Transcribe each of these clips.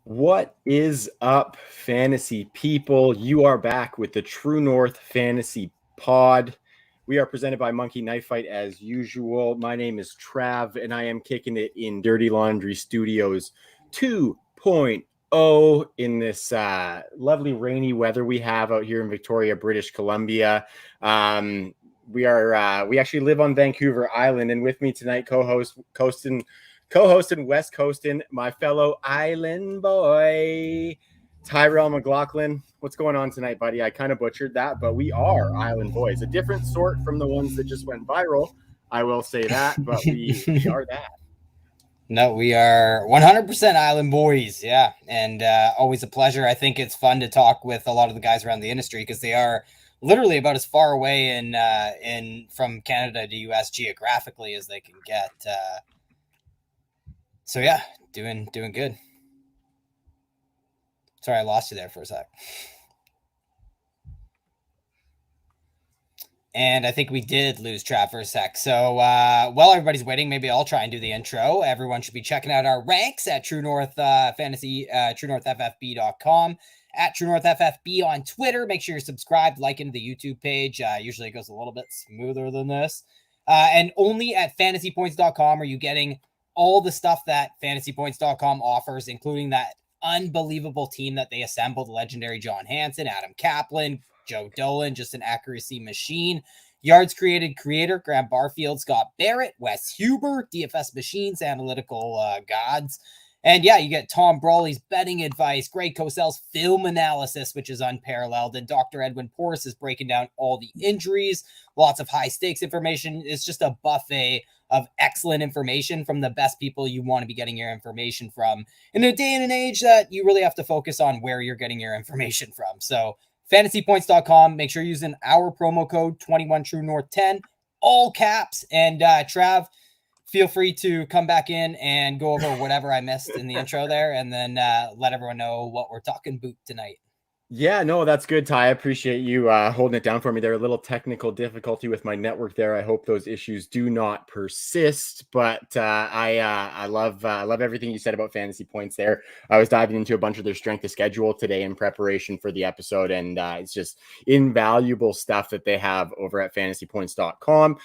What is up, fantasy people? You are back with the True North Fantasy Pod. We are presented by Monkey Knife Fight as usual. My name is Trav, and I am kicking it in Dirty Laundry Studios 2.0 in this lovely rainy weather we have out here in Victoria, British Columbia. We actually live on Vancouver Island, and with me tonight, co-host and West Coastin', my fellow island boy, Tyrell McLaughlin. What's going on tonight, buddy? I kind of butchered that, but we are island boys. A different sort from the ones that just went viral. I will say that, but we are that. No, we are 100% island boys. Yeah. And always a pleasure. I think it's fun to talk with a lot of the guys around the industry because they are literally about as far away in from Canada to US geographically as they can get. So yeah, doing good. Sorry, I lost you there for a sec. And I think we did lose Trav for a sec. So while everybody's waiting, maybe I'll try and do the intro. Everyone should be checking out our ranks at True North Fantasy, TrueNorthFFB.com, at True North FFB on Twitter. Make sure you're subscribed, liking the YouTube page. Usually it goes a little bit smoother than this. And only at fantasypoints.com are you getting all the stuff that fantasypoints.com offers, including that unbelievable team that they assembled: legendary John Hansen, Adam Kaplan, Joe Dolan, just an accuracy machine. Yards created creator, Graham Barfield, Scott Barrett, Wes Huber, DFS machines, analytical gods. And yeah, you get Tom Brawley's betting advice, Greg Cosell's film analysis, which is unparalleled, and Dr. Edwin Porras is breaking down all the injuries, lots of high stakes information. It's just a buffet of excellent information from the best people you want to be getting your information from in a day and an age that you really have to focus on where you're getting your information from. So fantasypoints.com, make sure you're using our promo code 21TrueNorth10, all caps. And Trav, feel free to come back in and go over whatever I missed in the intro there, and then let everyone know what we're talking boot tonight. Yeah, no, that's good, Ty. I appreciate you holding it down for me. There a little technical difficulty with my network there. I hope those issues do not persist. But I love everything you said about fantasy points there. I was diving into a bunch of their strength of schedule today in preparation for the episode, and it's just invaluable stuff that they have over at fantasypoints.com.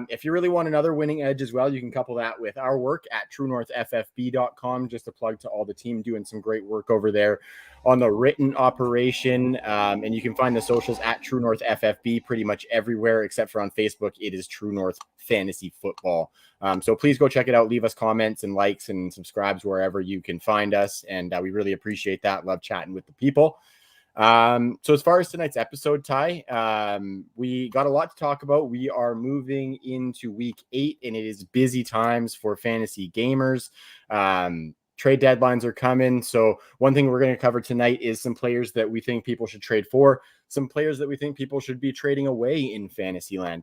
If you really want another winning edge as well, you can couple that with our work at TrueNorthFFB.com. Just a plug to all the team doing some great work over there on the written operation. And you can find the socials at True North FFB pretty much everywhere, except for on Facebook. It is True North Fantasy Football. So please go check it out. Leave us comments and likes and subscribes wherever you can find us. And we really appreciate that. Love chatting with the people. So as far as tonight's episode, Ty, we got a lot to talk about. We are moving into week 8, and it is busy times for fantasy gamers. Trade deadlines are coming. So one thing we're going to cover tonight is some players that we think people should trade for, some players that we think people should be trading away in fantasy land.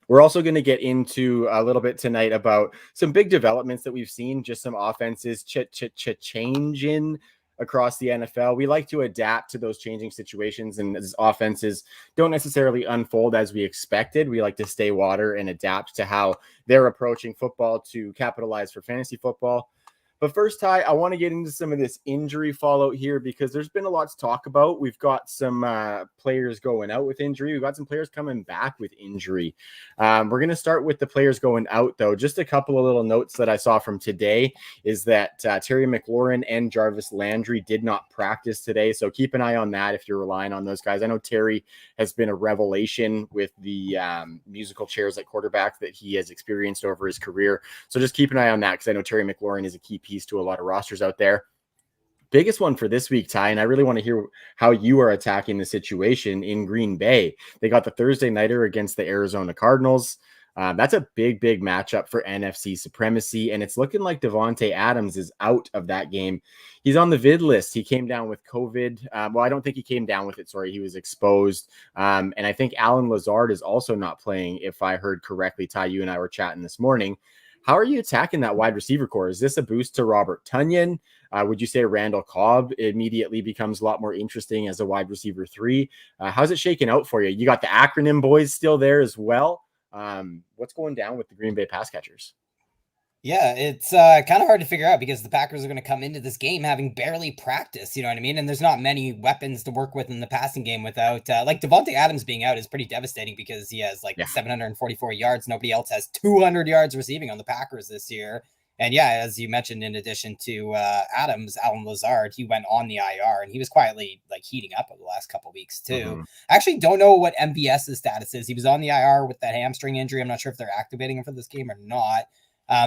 We're also going to get into a little bit tonight about some big developments that we've seen, just some offenses changing across the NFL. We like to adapt to those changing situations, and as offenses don't necessarily unfold as we expected, we like to stay water and adapt to how they're approaching football to capitalize for fantasy football. But first, Ty, I want to get into some of this injury fallout here because there's been a lot to talk about. We've got some players going out with injury. We've got some players coming back with injury. We're going to start with the players going out, though. Just a couple of little notes that I saw from today is that Terry McLaurin and Jarvis Landry did not practice today. So keep an eye on that if you're relying on those guys. I know Terry has been a revelation with the musical chairs at quarterback that he has experienced over his career. So just keep an eye on that because I know Terry McLaurin is a key piece to a lot of rosters out there. Biggest one for this week, Ty, and I really want to hear how you are attacking the situation in Green Bay. They got the Thursday nighter against the Arizona Cardinals. That's a big matchup for NFC supremacy, and it's looking like Davante Adams is out of that game. He's on the vid list. He came down with COVID. Well, I don't think he came down with it. Sorry, he was exposed. And I think Alan Lazard is also not playing, if I heard correctly. Ty, you and I were chatting this morning. How are you attacking that wide receiver core? Is this a boost to Robert Tonyan? Would you say Randall Cobb immediately becomes a lot more interesting as a wide receiver 3? How's it shaking out for you? You got the acronym boys still there as well. What's going down with the Green Bay pass catchers? Yeah, it's kind of hard to figure out because the Packers are going to come into this game having barely practiced, you know what I mean? And there's not many weapons to work with in the passing game without, like Davante Adams being out is pretty devastating because he has like 744 yards. Nobody else has 200 yards receiving on the Packers this year. And yeah, as you mentioned, in addition to Adams, Alan Lazard, he went on the IR and he was quietly like heating up over the last couple of weeks too. I actually don't know what MVS's status is. He was on the IR with that hamstring injury. I'm not sure if they're activating him for this game or not.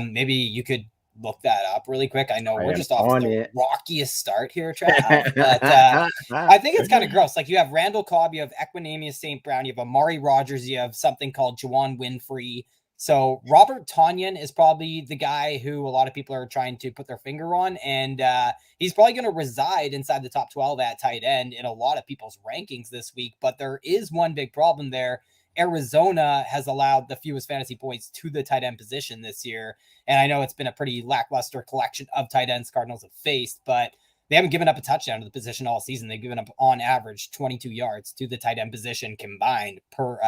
Maybe you could look that up really quick. I know we're just off to the rockiest start here, Trav, but I think it's kind of gross. Like you have Randall Cobb, you have Equanimeous St. Brown, you have Amari Rogers, you have something called Juwan Winfrey. So Robert Tonyan is probably the guy who a lot of people are trying to put their finger on, and he's probably going to reside inside the top 12 at tight end in a lot of people's rankings this week. But there is one big problem there. Arizona has allowed the fewest fantasy points to the tight end position this year. And I know it's been a pretty lackluster collection of tight ends Cardinals have faced, but they haven't given up a touchdown to the position all season. They've given up on average 22 yards to the tight end position combined per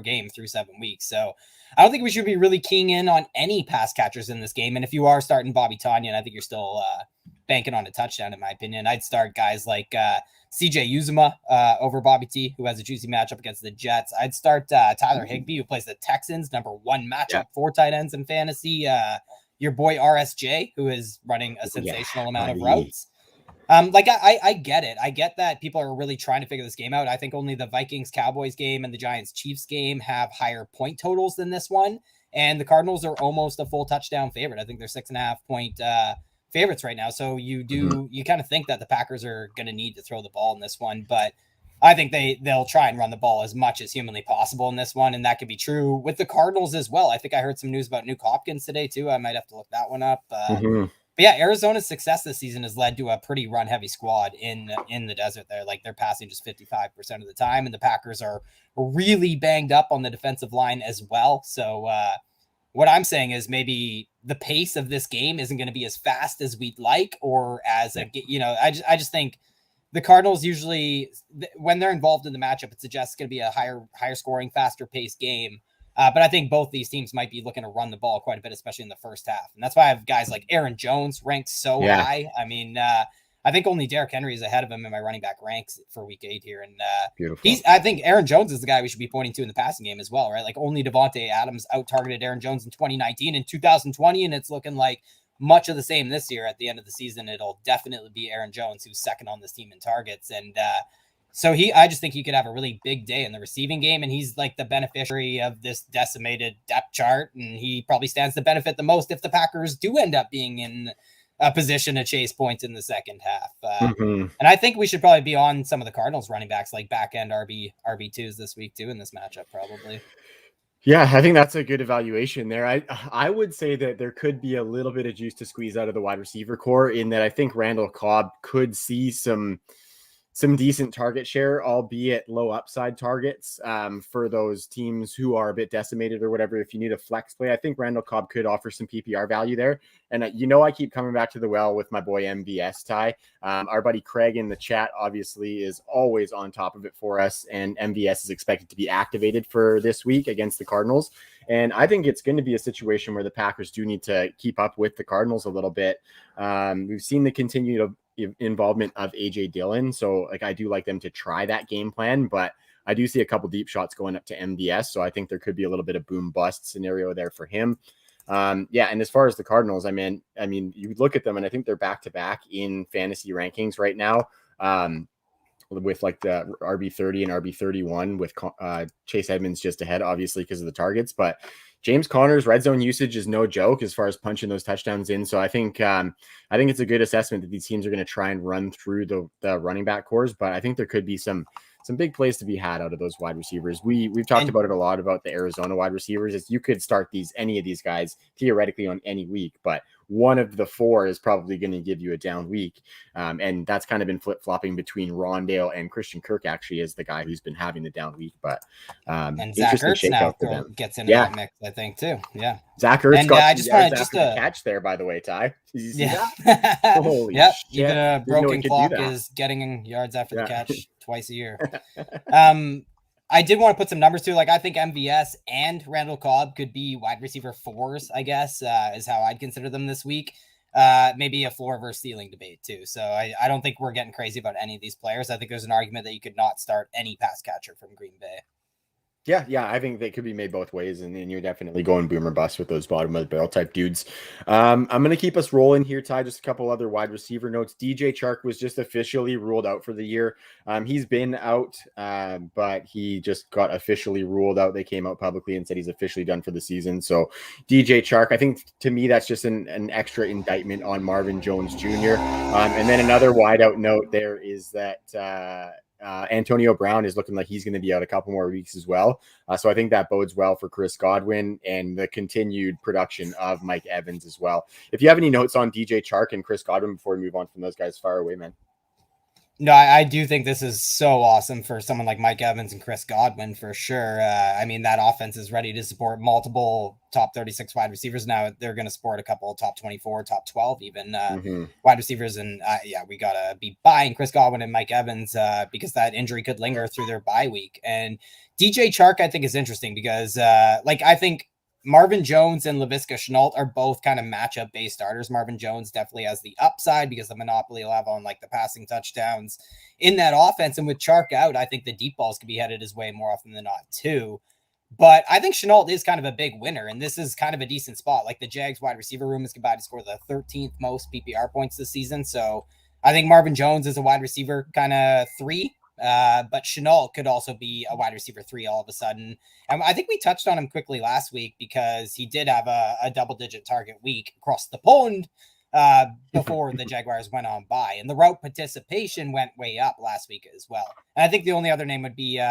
game through 7 weeks. So I don't think we should be really keying in on any pass catchers in this game. And if you are starting Bobby Tonyan, I think you're still banking on a touchdown, in my opinion. I'd start guys like CJ Uzuma over Bobby T, who has a juicy matchup against the Jets. I'd start Tyler Higbee, who plays the Texans, number 1 matchup for tight ends in fantasy. Your boy RSJ, who is running a sensational amount of routes. I get it. I get that people are really trying to figure this game out. I think only the Vikings-Cowboys game and the Giants-Chiefs game have higher point totals than this one. And the Cardinals are almost a full touchdown favorite. I think they're 6.5 point favorites right now. So you kind of think that the Packers are going to need to throw the ball in this one, but I think they'll try and run the ball as much as humanly possible in this one. And that could be true with the Cardinals as well. I think I heard some news about Nuke Hopkins today too. I might have to look that one up. But yeah, Arizona's success this season has led to a pretty run heavy squad in the desert there. Like they're passing just 55% of the time, and the Packers are really banged up on the defensive line as well. So, what I'm saying is maybe the pace of this game isn't going to be as fast as we'd like, or as I just think the Cardinals usually, when they're involved in the matchup, it suggests it's going to be a higher scoring, faster paced game. But I think both these teams might be looking to run the ball quite a bit, especially in the first half. And that's why I have guys like Aaron Jones ranked so high. I mean, I think only Derrick Henry is ahead of him in my running back ranks for week 8 here. And I think Aaron Jones is the guy we should be pointing to in the passing game as well, right? Like only Davante Adams out-targeted Aaron Jones in 2019 and 2020, and it's looking like much of the same this year. At the end of the season, it'll definitely be Aaron Jones, who's second on this team in targets. And so I just think he could have a really big day in the receiving game, and he's like the beneficiary of this decimated depth chart, and he probably stands to benefit the most if the Packers do end up being in a position to chase points in the second half. And I think we should probably be on some of the Cardinals running backs, like back end RB2s this week too in this matchup, probably. Yeah, I think that's a good evaluation there. I would say that there could be a little bit of juice to squeeze out of the wide receiver core, in that I think Randall Cobb could see some decent target share, albeit low upside targets for those teams who are a bit decimated or whatever. If you need a flex play, I think Randall Cobb could offer some PPR value there. And I keep coming back to the well with my boy MVS Ty. Our buddy Craig in the chat obviously is always on top of it for us, and MVS is expected to be activated for this week against the Cardinals. And I think it's going to be a situation where the Packers do need to keep up with the Cardinals a little bit. We've seen the continued involvement of AJ Dillon, so I do like them to try that game plan, but I do see a couple deep shots going up to MVS, so I think there could be a little bit of boom bust scenario there for him. And as far as the Cardinals, I mean you look at them and I think they're back to back in fantasy rankings right now, with like the RB30 and RB31, with Chase Edmonds just ahead, obviously because of the targets, but James Conner's red zone usage is no joke as far as punching those touchdowns in. So I think it's a good assessment that these teams are going to try and run through the running back cores, but I think there could be some big plays to be had out of those wide receivers. We've talked about it a lot about the Arizona wide receivers. Is you could start any of these guys theoretically on any week, but one of the 4 is probably going to give you a down week. And that's kind of been flip-flopping between Rondale and Christian Kirk, actually, as the guy who's been having the down week. But and Zach Ertz now gets into that mix, I think, too. Yeah. Zach Ertz got the catch there, by the way, Ty. Did you see that? Holy shit. Even a broken clock is getting yards after the catch twice a year. I did want to put some numbers too. Like I think MVS and Randall Cobb could be wide receiver 4s, I guess, is how I'd consider them this week. Maybe a floor versus ceiling debate too. So I don't think we're getting crazy about any of these players. I think there's an argument that you could not start any pass catcher from Green Bay. Yeah, I think they could be made both ways, and you're definitely going boomer bust with those bottom of the barrel type dudes. I'm going to keep us rolling here, Ty. Just a couple other wide receiver notes. DJ Chark was just officially ruled out for the year. He's been out, but he just got officially ruled out. They came out publicly and said he's officially done for the season. So DJ Chark, I think to me, that's just an extra indictment on Marvin Jones Jr. And then another wideout note there is that Antonio Brown is looking like he's going to be out a couple more weeks as well. So I think that bodes well for Chris Godwin and the continued production of Mike Evans as well. If you have any notes on DJ Chark and Chris Godwin before we move on from those guys, far away, man. No, I do think this is so awesome for someone like Mike Evans and Chris Godwin for sure. I mean, that offense is ready to support multiple top 36 wide receivers. Now they're going to support a couple top 24, top 12 even wide receivers. And we got to be buying Chris Godwin and Mike Evans because that injury could linger through their bye week. And DJ Chark, I think, is interesting because I think Marvin Jones and Laviska Shenault are both kind of matchup-based starters. Marvin Jones definitely has the upside because the monopoly will have on like the passing touchdowns in that offense. And with Chark out, I think the deep balls could be headed his way more often than not too. But I think Shenault is kind of a big winner, and this is kind of a decent spot. Like the Jags wide receiver room is combined to score the 13th most PPR points this season. So I think Marvin Jones is a wide receiver kind of 3. But Shenault could also be a wide receiver 3 all of a sudden. And I think we touched on him quickly last week because he did have a double-digit target week across the pond before the Jaguars went on bye. And the route participation went way up last week as well. And I think the only other name would be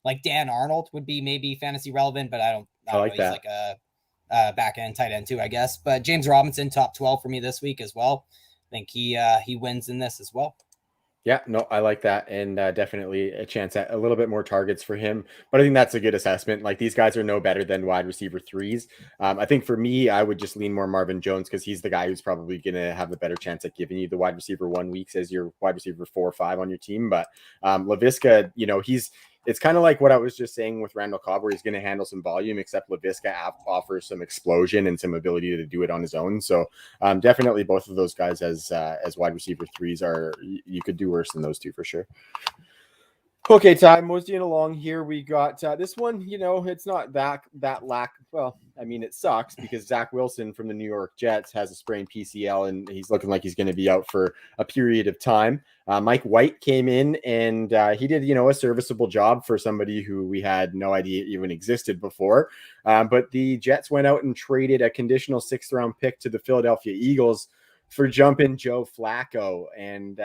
like Dan Arnold would be maybe fantasy relevant, but I don't know. He's like a back-end tight end too, I guess. But James Robinson, top 12 for me this week as well. I think he wins in this as well. Yeah, no, I like that. And definitely a chance at a little bit more targets for him. But I think that's a good assessment. Like these guys are no better than wide receiver 3s. I think for me, I would just lean more Marvin Jones because he's the guy who's probably going to have the better chance at giving you the wide receiver 1 weeks as your wide receiver 4 or 5 on your team. But Laviska, it's kind of like what I was just saying with Randall Cobb, where he's going to handle some volume, except Laviska offers some explosion and some ability to do it on his own. So definitely both of those guys as wide receiver 3s you could do worse than those two for sure. Okay, Ty, moseying along here. We got this one, it's not that lack. Well, I mean, it sucks because Zach Wilson from the New York Jets has a sprained PCL and he's looking like he's going to be out for a period of time. Mike White came in and he did, a serviceable job for somebody who we had no idea even existed before. But the Jets went out and traded a conditional 6th round pick to the Philadelphia Eagles for jumping Joe Flacco. And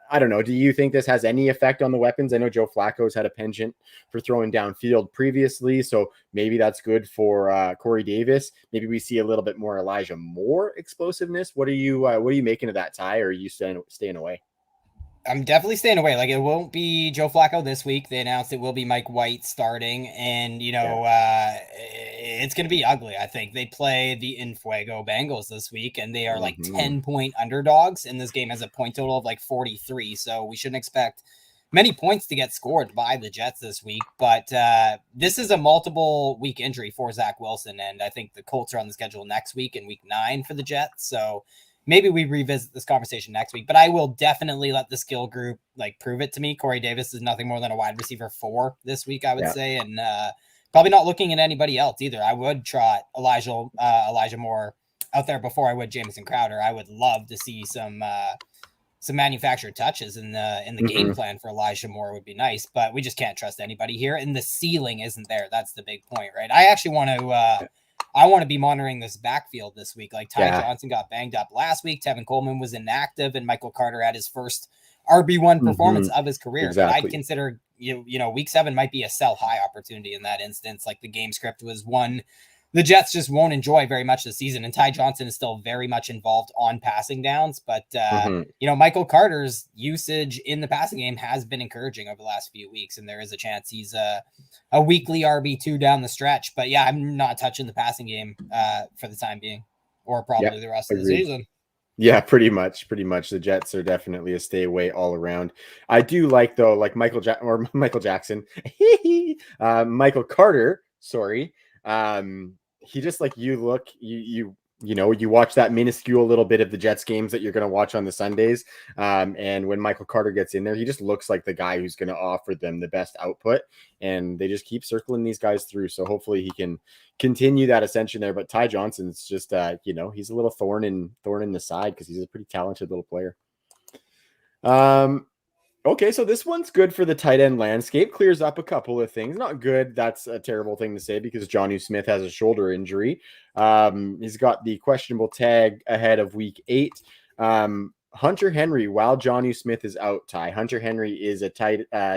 I don't know. Do you think this has any effect on the weapons? I know Joe Flacco's had a penchant for throwing downfield previously, so maybe that's good for Corey Davis. Maybe we see a little bit more Elijah Moore explosiveness. What are you making of that, Ty? Or are you staying away? I'm definitely staying away. Like, it won't be Joe Flacco this week. They announced it will be Mike White starting, and it's going to be ugly. I think they play the Infuego Bengals this week, and they are like 10-point underdogs, and this game has a point total of like 43. So we shouldn't expect many points to get scored by the Jets this week. But this is a multiple week injury for Zach Wilson, and I think the Colts are on the schedule next week in week 9 for the Jets. So maybe we revisit this conversation next week, but I will definitely let the skill group prove it to me. Corey Davis is nothing more than a wide receiver 4 this week, I would say. And probably not looking at anybody else either. I would trot Elijah Moore out there before I would Jamison Crowder. I would love to see some manufactured touches in the game plan for Elijah Moore would be nice, but we just can't trust anybody here. And the ceiling isn't there. That's the big point, right? I actually want to be monitoring this backfield this week. Like Ty Johnson got banged up last week. Tevin Coleman was inactive, and Michael Carter had his first RB1 performance of his career. Exactly. But I'd consider, week 7 might be a sell high opportunity in that instance. Like the game script was one the Jets just won't enjoy very much this season. And Ty Johnson is still very much involved on passing downs. But, Michael Carter's usage in the passing game has been encouraging over the last few weeks. And there is a chance he's a weekly RB2 down the stretch. But yeah, I'm not touching the passing game for the time being, or probably the rest of the season. Yeah, pretty much. Pretty much. The Jets are definitely a stay away all around. I do like though, like Michael Jackson, Michael Carter. Sorry, he just like you watch that minuscule little bit of the Jets games that you're going to watch on the Sundays. And when Michael Carter gets in there, he just looks like the guy who's going to offer them the best output. And they just keep circling these guys through. So hopefully he can continue that ascension there. But Ty Johnson's just, he's a little thorn in the side because he's a pretty talented little player. Okay, so this one's good for the tight end landscape. Clears up a couple of things. Not good. That's a terrible thing to say because Jonnu Smith has a shoulder injury. He's got the questionable tag ahead of week 8. Hunter Henry, while Jonnu Smith is out, Ty, Hunter Henry is a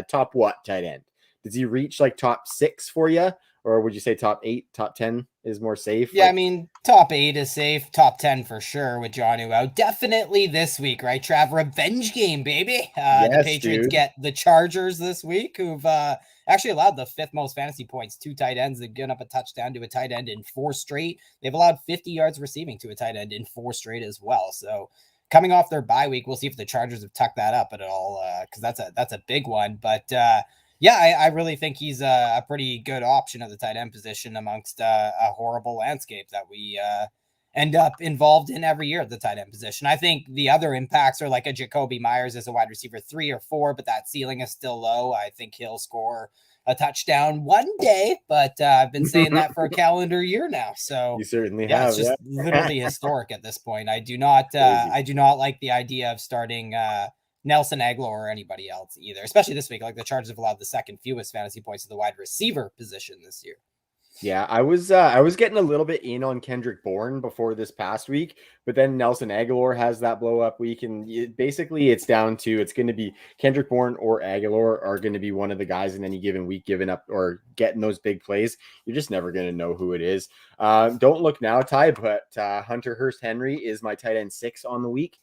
top what tight end? Does he reach like top 6 for you? Or would you say top 8, top 10 is more safe? Yeah, I mean, top 8 is safe. Top 10 for sure with Jonnu out. Definitely this week, right, Trav? Revenge game, baby. Yes, the Patriots dude. get the Chargers this week, who've actually allowed the 5th most fantasy points. 2 tight ends. They've given up a touchdown to a tight end in 4 straight. They've allowed 50 yards receiving to a tight end in 4 straight as well. So coming off their bye week, we'll see if the Chargers have tucked that up at all, because that's a big one. But yeah, I really think he's a pretty good option at the tight end position amongst a horrible landscape that we end up involved in every year at the tight end position. I think the other impacts are like a Jacoby Myers as a wide receiver 3 or 4, but that ceiling is still low. I think he'll score a touchdown one day, but I've been saying that for a calendar year now. So you certainly yeah, have. it's just literally historic at this point. I do not like the idea of starting Nelson Aguilar or anybody else either, especially this week. Like the Chargers have allowed the 2nd fewest fantasy points to the wide receiver position this year. Yeah, I was getting a little bit in on Kendrick Bourne before this past week, but then Nelson Aguilar has that blow up week, and basically it's down to it's going to be Kendrick Bourne or Aguilar are going to be one of the guys in any given week giving up or getting those big plays. You're just never going to know who it is. Don't look now, Ty, but Hunter Hurst Henry is my tight end 6 on the week.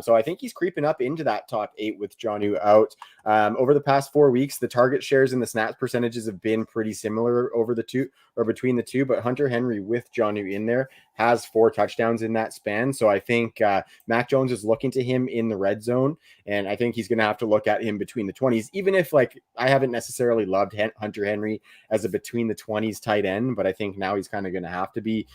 So I think he's creeping up into that top 8 with Jonnu out. Over the past 4 weeks, the target shares and the snaps percentages have been pretty similar over the two or between the two, but Hunter Henry with Jonnu in there has 4 touchdowns in that span. So I think Mac Jones is looking to him in the red zone, and I think he's going to have to look at him between the 20s, even if like I haven't necessarily loved Hunter Henry as a between the 20s tight end, but I think now he's kind of going to have to be.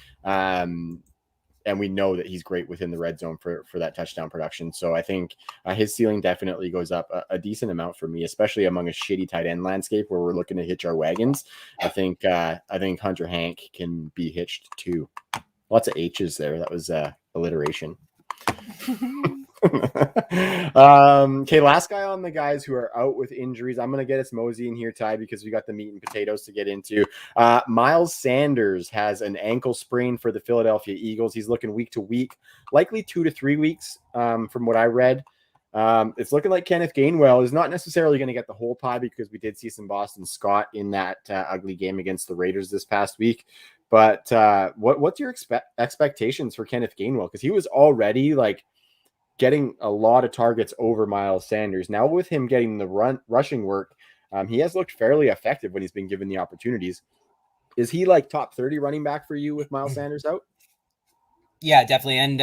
And we know that he's great within the red zone for that touchdown production. So I think his ceiling definitely goes up a decent amount for me, especially among a shitty tight end landscape where we're looking to hitch our wagons. I think Hunter Hank can be hitched too. Lots of H's there. That was alliteration. Okay, last guy on the guys who are out with injuries. I'm gonna get us Mosey in here, Ty, because we got the meat and potatoes to get into. Miles Sanders has an ankle sprain for the Philadelphia Eagles. He's looking week to week, likely 2 to 3 weeks, from what I read. It's looking like Kenneth Gainwell is not necessarily going to get the whole pie because we did see some Boston Scott in that ugly game against the Raiders this past week. But what's your expectations for Kenneth Gainwell? Because he was already like getting a lot of targets over Miles Sanders. Now with him getting the rushing work, he has looked fairly effective when he's been given the opportunities. Is he like top 30 running back for you with Miles Sanders out? Yeah, definitely. And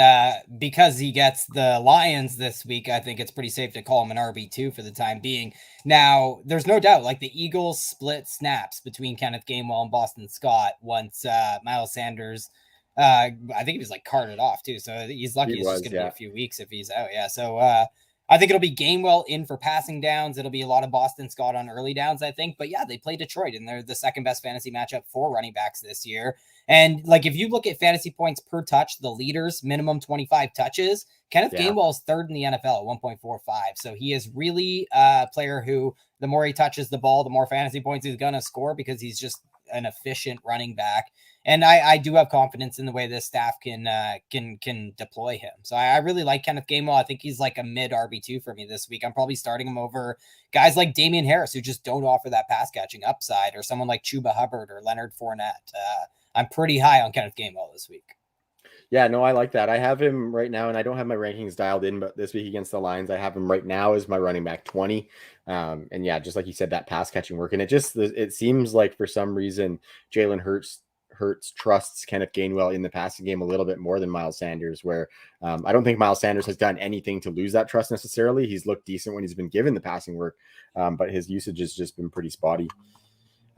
because he gets the Lions this week, I think it's pretty safe to call him an RB2 for the time being. Now, there's no doubt, like the Eagles split snaps between Kenneth Gainwell and Boston Scott once Miles Sanders, I think he was like carted off too. So he's lucky it's just going to be a few weeks if he's out. Yeah. So I think it'll be Gainwell in for passing downs. It'll be a lot of Boston Scott on early downs, I think. But yeah, they play Detroit, and they're the 2nd best fantasy matchup for running backs this year. And like if you look at fantasy points per touch, the leaders minimum 25 touches. Kenneth Gainwell is 3rd in the NFL at 1.45. So he is really a player who, the more he touches the ball, the more fantasy points he's going to score because he's just an efficient running back. And I do have confidence in the way this staff can deploy him. So I really like Kenneth Gainwell. I think he's like a mid RB2 for me this week. I'm probably starting him over guys like Damien Harris, who just don't offer that pass catching upside, or someone like Chuba Hubbard or Leonard Fournette. I'm pretty high on Kenneth Gainwell this week. Yeah, no, I like that. I have him right now, and I don't have my rankings dialed in, but this week against the Lions, I have him right now as my running back 20. And yeah, just like you said, that pass catching work. And it seems like for some reason, Jalen Hurts Hurts trusts Kenneth Gainwell in the passing game a little bit more than Miles Sanders, where I don't think Miles Sanders has done anything to lose that trust necessarily. He's looked decent when he's been given the passing work, but his usage has just been pretty spotty.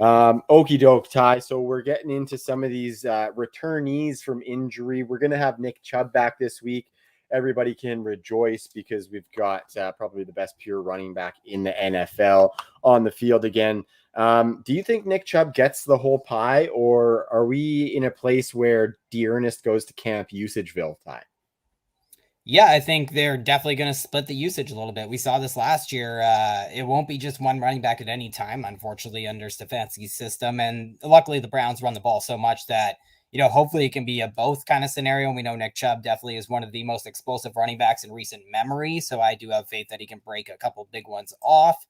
Okie doke, Ty. So we're getting into some of these returnees from injury. We're going to have Nick Chubb back this week. Everybody can rejoice because we've got probably the best pure running back in the NFL on the field again. Do you think Nick Chubb gets the whole pie, or are we in a place where Dearness goes to camp Usageville, Ty? Yeah, I think they're definitely going to split the usage a little bit. We saw this last year. It won't be just one running back at any time, unfortunately, under Stefanski's system. And luckily, the Browns run the ball so much that, hopefully it can be a both kind of scenario. We know Nick Chubb definitely is one of the most explosive running backs in recent memory. So I do have faith that he can break a couple big ones off.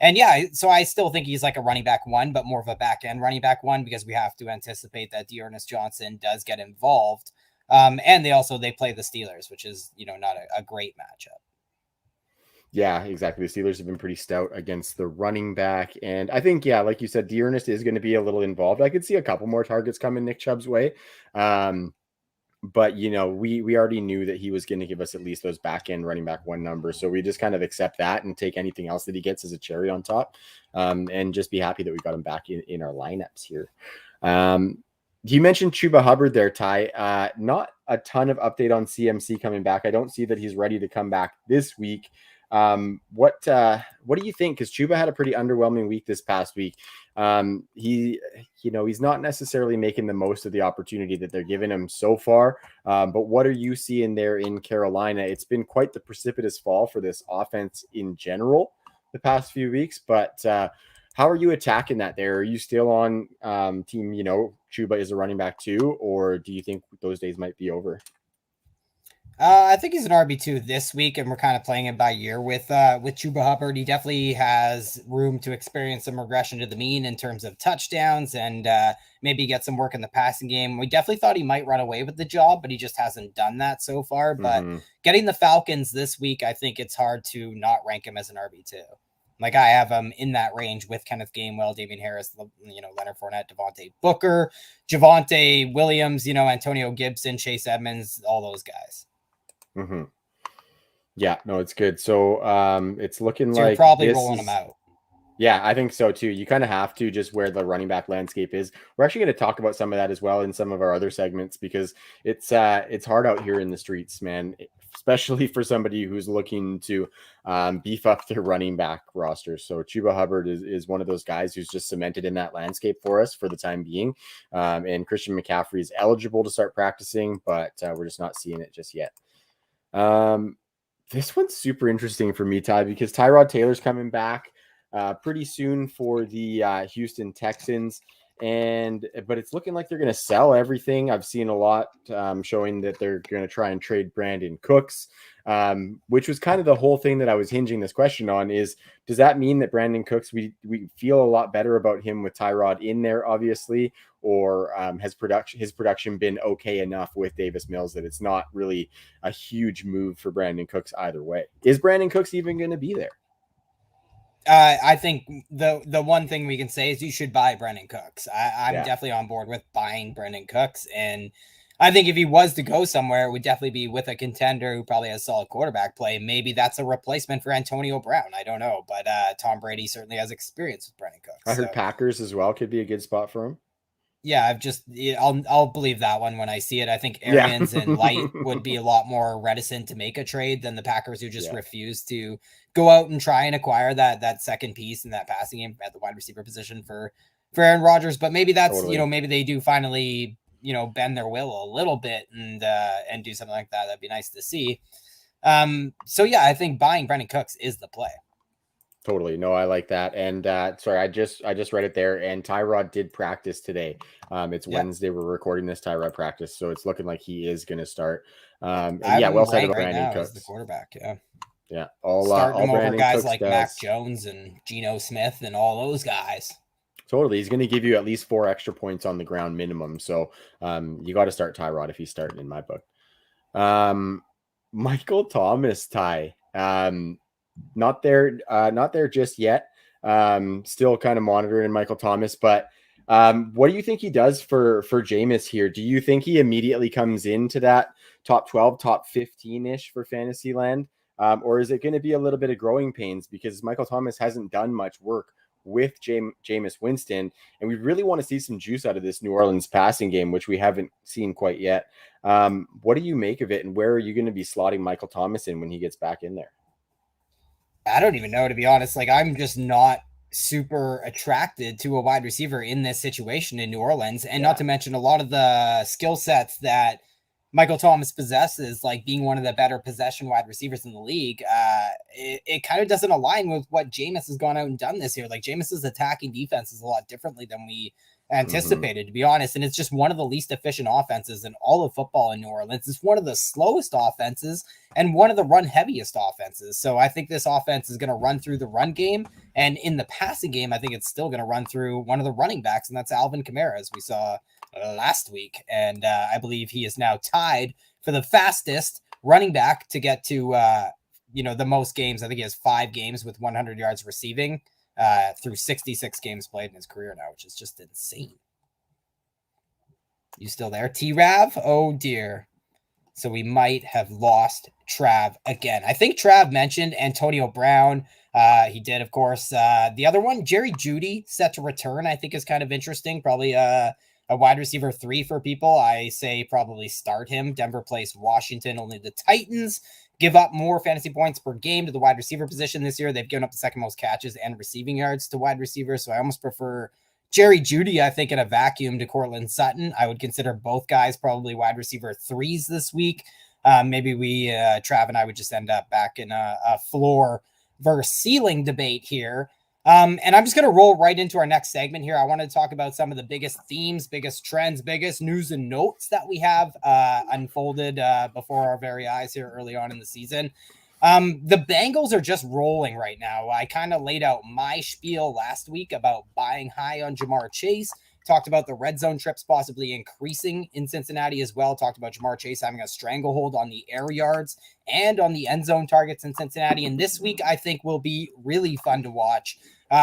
And yeah, so I still think he's like a running back one, but more of a back end running back one, because we have to anticipate that Dearness Johnson does get involved. And they play the Steelers, which is, not a great matchup. Yeah, exactly. The Steelers have been pretty stout against the running back. And I think, yeah, like you said, Dearness is going to be a little involved. I could see a couple more targets coming Nick Chubb's way. But, we already knew that he was going to give us at least those back end running back one numbers. So we just kind of accept that and take anything else that he gets as a cherry on top, and just be happy that we got him back in our lineups here. You mentioned Chuba Hubbard there, Ty. Not a ton of update on CMC coming back. I don't see that he's ready to come back this week. What do you think? Because Chuba had a pretty underwhelming week this past week. He's not necessarily making the most of the opportunity that they're giving him so far. But what are you seeing there in Carolina? It's been quite the precipitous fall for this offense in general the past few weeks. But how are you attacking that there? Are you still on team, Chuba is a running back too, or do you think those days might be over? I think he's an RB2 this week, and we're kind of playing it by year with Chuba Hubbard. He definitely has room to experience some regression to the mean in terms of touchdowns, and maybe get some work in the passing game. We definitely thought he might run away with the job, but he just hasn't done that so far. But getting the Falcons this week, I think it's hard to not rank him as an RB2. Like, I have him in that range with Kenneth Gainwell, Damien Harris, Leonard Fournette, Devontae Booker, Javonte Williams, Antonio Gibson, Chase Edmonds, all those guys. Mm-hmm. Yeah, no, it's good. So it's looking so like you're probably rolling them out. Yeah, I think so too. You kind of have to, just where the running back landscape is. We're actually going to talk about some of that as well in some of our other segments, because it's hard out here in the streets, man, especially for somebody who's looking to beef up their running back roster. So Chuba Hubbard is one of those guys who's just cemented in that landscape for us for the time being. And Christian McCaffrey is eligible to start practicing, but we're just not seeing it just yet. This one's super interesting for me, Ty, because Tyrod Taylor's coming back pretty soon for the Houston Texans, but it's looking like they're going to sell everything. I've seen a lot showing that they're going to try and trade Brandon Cooks, which was kind of the whole thing that I was hinging this question on. Is, does that mean that Brandon Cooks, we feel a lot better about him with Tyrod in there, obviously, or has his production been okay enough with Davis Mills that it's not really a huge move for Brandon Cooks either way? Is Brandon Cooks even going to be there? I think the one thing we can say is you should buy Brandon Cooks. I'm definitely on board with buying Brandon Cooks. And I think if he was to go somewhere, it would definitely be with a contender who probably has solid quarterback play. Maybe that's a replacement for Antonio Brown. I don't know. But Tom Brady certainly has experience with Brandon Cooks. I heard Packers as well could be a good spot for him. Yeah, I'll believe that one when I see it. I think Arians and Light would be a lot more reticent to make a trade than the Packers, who just refuse to go out and try and acquire that second piece in that passing game at the wide receiver position for Aaron Rodgers. But maybe that's maybe they do finally bend their will a little bit and do something like that. That'd be nice to see. So yeah, I think buying Brandon Cooks is the play. Totally. No, I like that. And sorry, I just read it there. And Tyrod did practice today. It's Wednesday. We're recording this. Tyrod practice, so it's looking like he is going to start. And well said about Brandon Cooks, the quarterback. Yeah. Starting him over guys Cooks like Mac Jones and Geno Smith and all those guys. Totally. He's going to give you at least 4 extra points on the ground minimum. So you got to start Tyrod if he's starting, in my book. Michael Thomas, Ty. Not there just yet. Still kind of monitoring Michael Thomas, but What do you think he does for Jameis here? Do you think he immediately comes into that top 12, top 15-ish for fantasy land? Or is it going to be a little bit of growing pains because Michael Thomas hasn't done much work with Jameis Winston, and we really want to see some juice out of this New Orleans passing game, which we haven't seen quite yet. What do you make of it, and where are you going to be slotting Michael Thomas in when he gets back in there? I don't even know, to be honest. Like, I'm just not super attracted to a wide receiver in this situation in New Orleans, and not to mention a lot of the skill sets that Michael Thomas possesses, like being one of the better possession wide receivers in the league. It kind of doesn't align with what Jameis has gone out and done this year. Like, Jameis's attacking defense is a lot differently than we anticipated, to be honest. And it's just one of the least efficient offenses in all of football in New Orleans. It's one of the slowest offenses and one of the run heaviest offenses. So I think this offense is going to run through the run game. And in the passing game, I think it's still going to run through one of the running backs, and that's Alvin Kamara, as we saw last week. And I believe he is now tied for the fastest running back to get to, the most games. I think he has 5 games with 100 yards receiving through 66 games played in his career now, which is just insane. You still there, T-Rav? Oh, dear. So we might have lost Trav again. I think Trav mentioned Antonio Brown. He did, of course. The other one, Jerry Jeudy, set to return, I think is kind of interesting. Probably a wide receiver 3 for people. I say probably start him. Denver plays Washington. Only the Titans give up more fantasy points per game to the wide receiver position this year. They've given up the second most catches and receiving yards to wide receivers. So I almost prefer Jerry Jeudy, I think, in a vacuum to Cortland Sutton. I would consider both guys probably wide receiver 3s this week. Maybe Trav and I would just end up back in a floor versus ceiling debate here. And I'm just going to roll right into our next segment here. I want to talk about some of the biggest themes, biggest trends, biggest news and notes that we have unfolded before our very eyes here early on in the season. The Bengals are just rolling right now. I kind of laid out my spiel last week about buying high on Jamar Chase. Talked about the red zone trips possibly increasing in Cincinnati as well. Talked about Jamar Chase having a stranglehold on the air yards and on the end zone targets in Cincinnati. And this week, I think, will be really fun to watch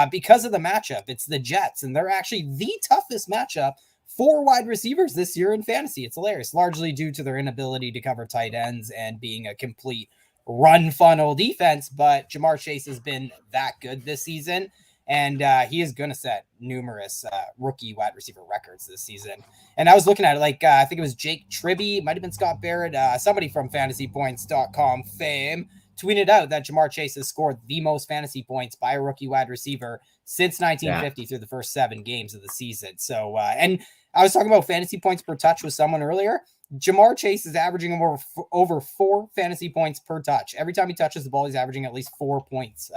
because of the matchup. It's the Jets, and they're actually the toughest matchup for wide receivers this year in fantasy. It's hilarious, largely due to their inability to cover tight ends and being a complete run funnel defense. But Jamar Chase has been that good this season. And he is going to set numerous rookie wide receiver records this season. And I was looking at it, I think it was Jake Tribby, might have been Scott Barrett, somebody from fantasypoints.com fame, tweeted out that Jamar Chase has scored the most fantasy points by a rookie wide receiver since 1950 through the first 7 games of the season. So, and I was talking about fantasy points per touch with someone earlier. Jamar Chase is averaging over 4 fantasy points per touch. Every time he touches the ball, he's averaging at least 4 points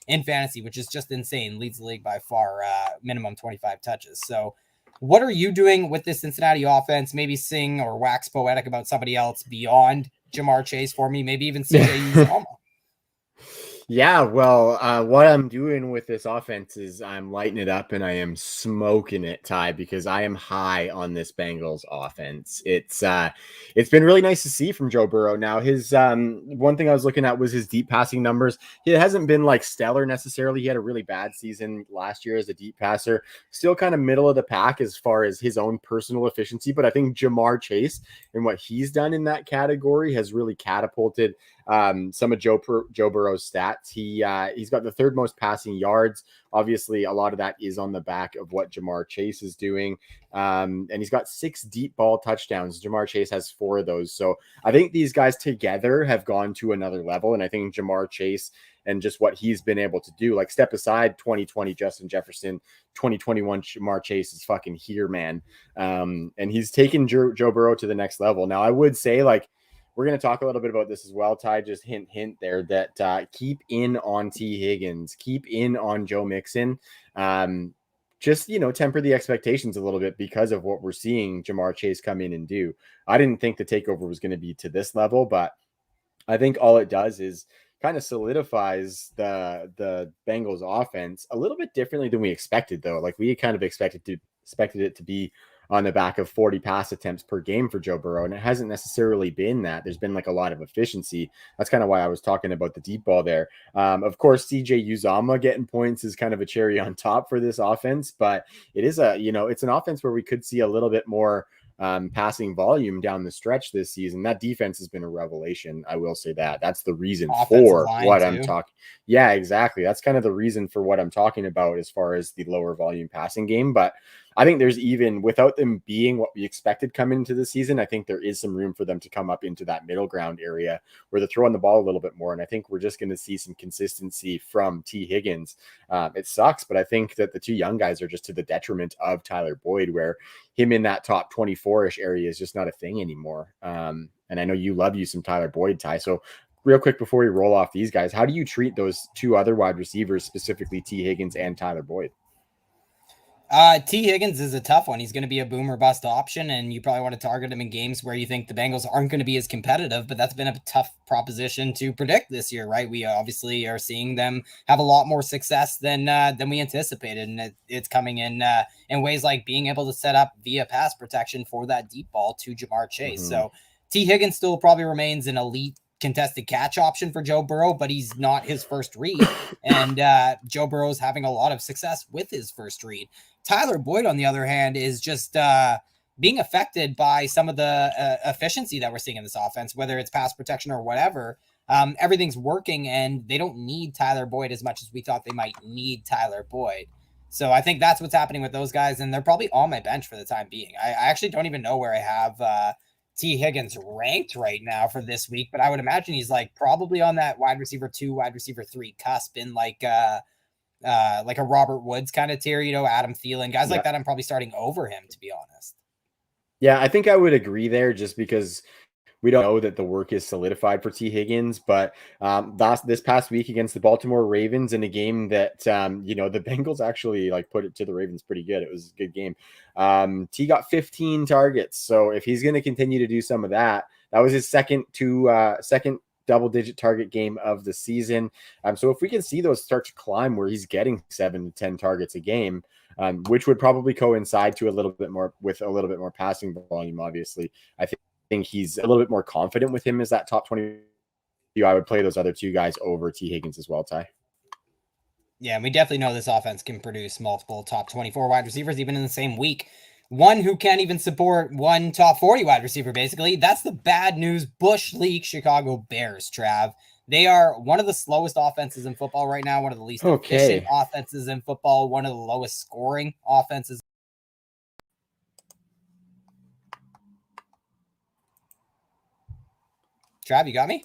in fantasy, which is just insane. Leads the league by far, minimum 25 touches. So what are you doing with this Cincinnati offense? Maybe sing or wax poetic about somebody else beyond Jamar Chase for me. Maybe even CJ Uzomah. Yeah, well, what I'm doing with this offense is I'm lighting it up and I am smoking it, Ty, because I am high on this Bengals offense. It's been really nice to see from Joe Burrow. Now, his one thing I was looking at was his deep passing numbers. It hasn't been like stellar necessarily. He had a really bad season last year as a deep passer. Still kind of middle of the pack as far as his own personal efficiency, but I think Jamar Chase and what he's done in that category has really catapulted some of Joe Burrow's stats. He's got the 3rd most passing yards. Obviously, a lot of that is on the back of what Jamar Chase is doing. And he's got 6 deep ball touchdowns. Jamar Chase has 4 of those. So I think these guys together have gone to another level. And I think Jamar Chase and just what he's been able to do, like step aside 2020 Justin Jefferson, 2021 Jamar Chase is fucking here, man. And he's taken Joe Burrow to the next level. Now, I would say, we're going to talk a little bit about this as well, Ty. Just hint there that keep in on T. Higgins, keep in on Joe Mixon. Just, temper the expectations a little bit because of what we're seeing Jamar Chase come in and do. I didn't think the takeover was going to be to this level, but I think all it does is kind of solidifies the Bengals offense a little bit differently than we expected, though. Like, we kind of expected it to be on the back of 40 pass attempts per game for Joe Burrow. And it hasn't necessarily been that. There's been like a lot of efficiency. That's kind of why I was talking about the deep ball there. Of course, CJ Uzomah getting points is kind of a cherry on top for this offense, but it is it's an offense where we could see a little bit more passing volume down the stretch this season. That defense has been a revelation. I will say that. That's the reason for what I'm talking. Yeah, exactly. That's kind of the reason for what I'm talking about as far as the lower volume passing game. But I think there's, even without them being what we expected coming into the season, I think there is some room for them to come up into that middle ground area where they're throwing the ball a little bit more. And I think we're just going to see some consistency from T. Higgins. It sucks, but I think that the two young guys are just to the detriment of Tyler Boyd, where him in that top 24-ish area is just not a thing anymore. And I know you love you some Tyler Boyd, Ty. So real quick before we roll off these guys, how do you treat those two other wide receivers, specifically T. Higgins and Tyler Boyd? T. Higgins is a tough one. He's going to be a boom or bust option, and you probably want to target him in games where you think the Bengals aren't going to be as competitive, but that's been a tough proposition to predict this year, right? We obviously are seeing them have a lot more success than we anticipated, and it's coming in ways like being able to set up via pass protection for that deep ball to Jamar Chase. Mm-hmm. So T. Higgins still probably remains an elite contested catch option for Joe Burrow, but he's not his first read. And Joe Burrow's having a lot of success with his first read. Tyler Boyd, on the other hand, is just being affected by some of the efficiency that we're seeing in this offense, whether it's pass protection or whatever. Everything's working, and they don't need Tyler Boyd as much as we thought they might need Tyler Boyd. So I think that's what's happening with those guys, and they're probably on my bench for the time being. I actually don't even know where I have T. Higgins ranked right now for this week, but I would imagine he's like probably on that wide receiver 2, wide receiver 3 cusp in like a Robert Woods kind of tier, Adam Thielen, guys like that. I'm probably starting over him, to be honest. Yeah, I think I would agree there, just because we don't know that the work is solidified for T. Higgins, but this past week against the Baltimore Ravens, in a game that, the Bengals actually put it to the Ravens pretty good. It was a good game. T got 15 targets. So if he's going to continue to do some of that, that was his second double-digit target game of the season. So if we can see those start to climb where he's getting 7 to 10 targets a game, which would probably coincide to a little bit more passing volume, obviously, I think he's a little bit more confident with him as that top 20. I would play those other two guys over T. Higgins as well, Ty. Yeah, and we definitely know this offense can produce multiple top 24 wide receivers, even in the same week. One who can't even support one top 40 wide receiver, basically. That's the bad news Bush League Chicago Bears, Trav. They are one of the slowest offenses in football right now, one of the least efficient offenses in football, one of the lowest scoring offenses. Trav, you got me?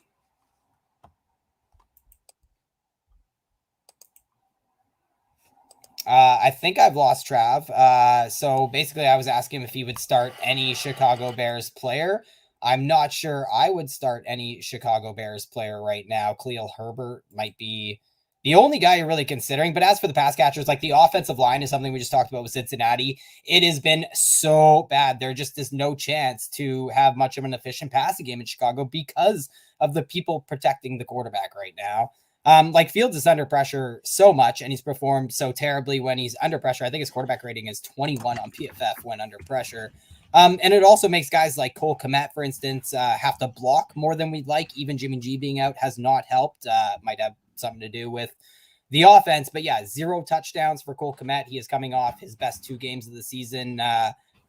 I think I've lost Trav. So basically, I was asking him if he would start any Chicago Bears player. I'm not sure I would start any Chicago Bears player right now. Khalil Herbert might be the only guy you're really considering. But as for the pass catchers, like the offensive line is something we just talked about with Cincinnati. It has been so bad. There just is no chance to have much of an efficient passing game in Chicago because of the people protecting the quarterback right now. Fields is under pressure so much, and he's performed so terribly when he's under pressure. I think his quarterback rating is 21 on PFF when under pressure. And it also makes guys like Cole Kmet, for instance, have to block more than we'd like. Even Jimmy G being out has not helped. Might have something to do with the offense. But yeah, 0 touchdowns for Cole Kmet. He is coming off his best 2 games of the season,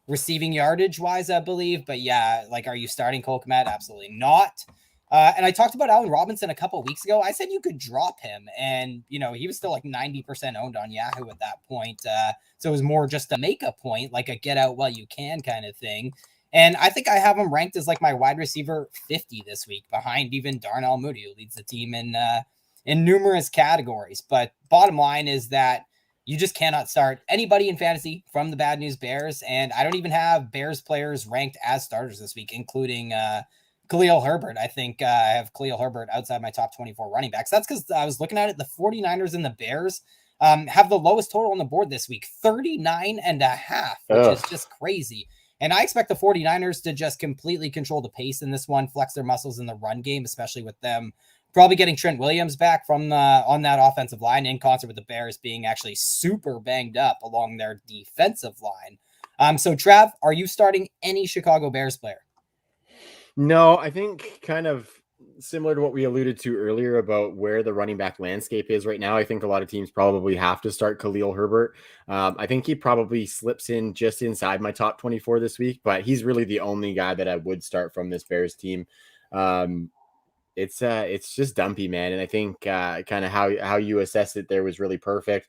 receiving yardage wise, I believe. But yeah, are you starting Cole Kmet? Absolutely not. And I talked about Allen Robinson a couple of weeks ago. I said you could drop him, and he was still 90% owned on Yahoo at that point. So it was more just to make a point, like a get out while you can kind of thing. And I think I have him ranked as my wide receiver 50 this week, behind even Darnell Mooney, who leads the team in numerous categories. But bottom line is that you just cannot start anybody in fantasy from the bad news Bears, and I don't even have Bears players ranked as starters this week, including Khalil Herbert. I think I have Khalil Herbert outside my top 24 running backs. That's because I was looking at it. The 49ers and the Bears have the lowest total on the board this week, 39.5, which is just crazy. And I expect the 49ers to just completely control the pace in this one, flex their muscles in the run game, especially with them probably getting Trent Williams back from on that offensive line, in concert with the Bears being actually super banged up along their defensive line. So Trav, are you starting any Chicago Bears player? No, I think kind of similar to what we alluded to earlier about where the running back landscape is right now. I think a lot of teams probably have to start Khalil Herbert. I think he probably slips in just inside my top 24 this week, but he's really the only guy that I would start from this Bears team. It's just dumpy, man. And I think kind of how you assessed it there was really perfect.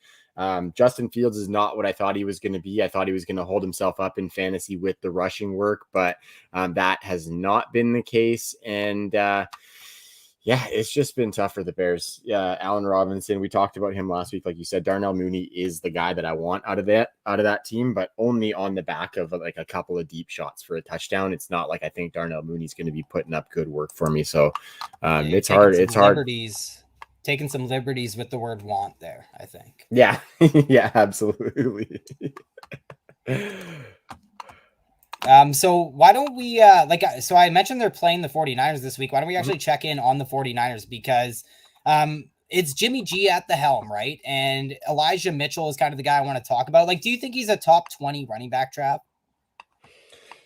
Justin Fields is not what I thought he was going to be. I thought he was going to hold himself up in fantasy with the rushing work, but that has not been the case. And yeah, it's just been tough for the Bears. Allen Robinson, we talked about him last week. Like you said, Darnell Mooney is the guy that I want out of that team, but only on the back of like a couple of deep shots for a touchdown. It's not like I think Darnell Mooney's going to be putting up good work for me. So it's hard. It's hard. Taking some liberties with the word want there, I think. Yeah. Yeah, absolutely. So why don't we, so I mentioned they're playing the 49ers this week. Why don't we actually check in on the 49ers? Because it's Jimmy G at the helm, right? And Elijah Mitchell is kind of the guy I want to talk about. Like, do you think he's a top 20 running back, Trav?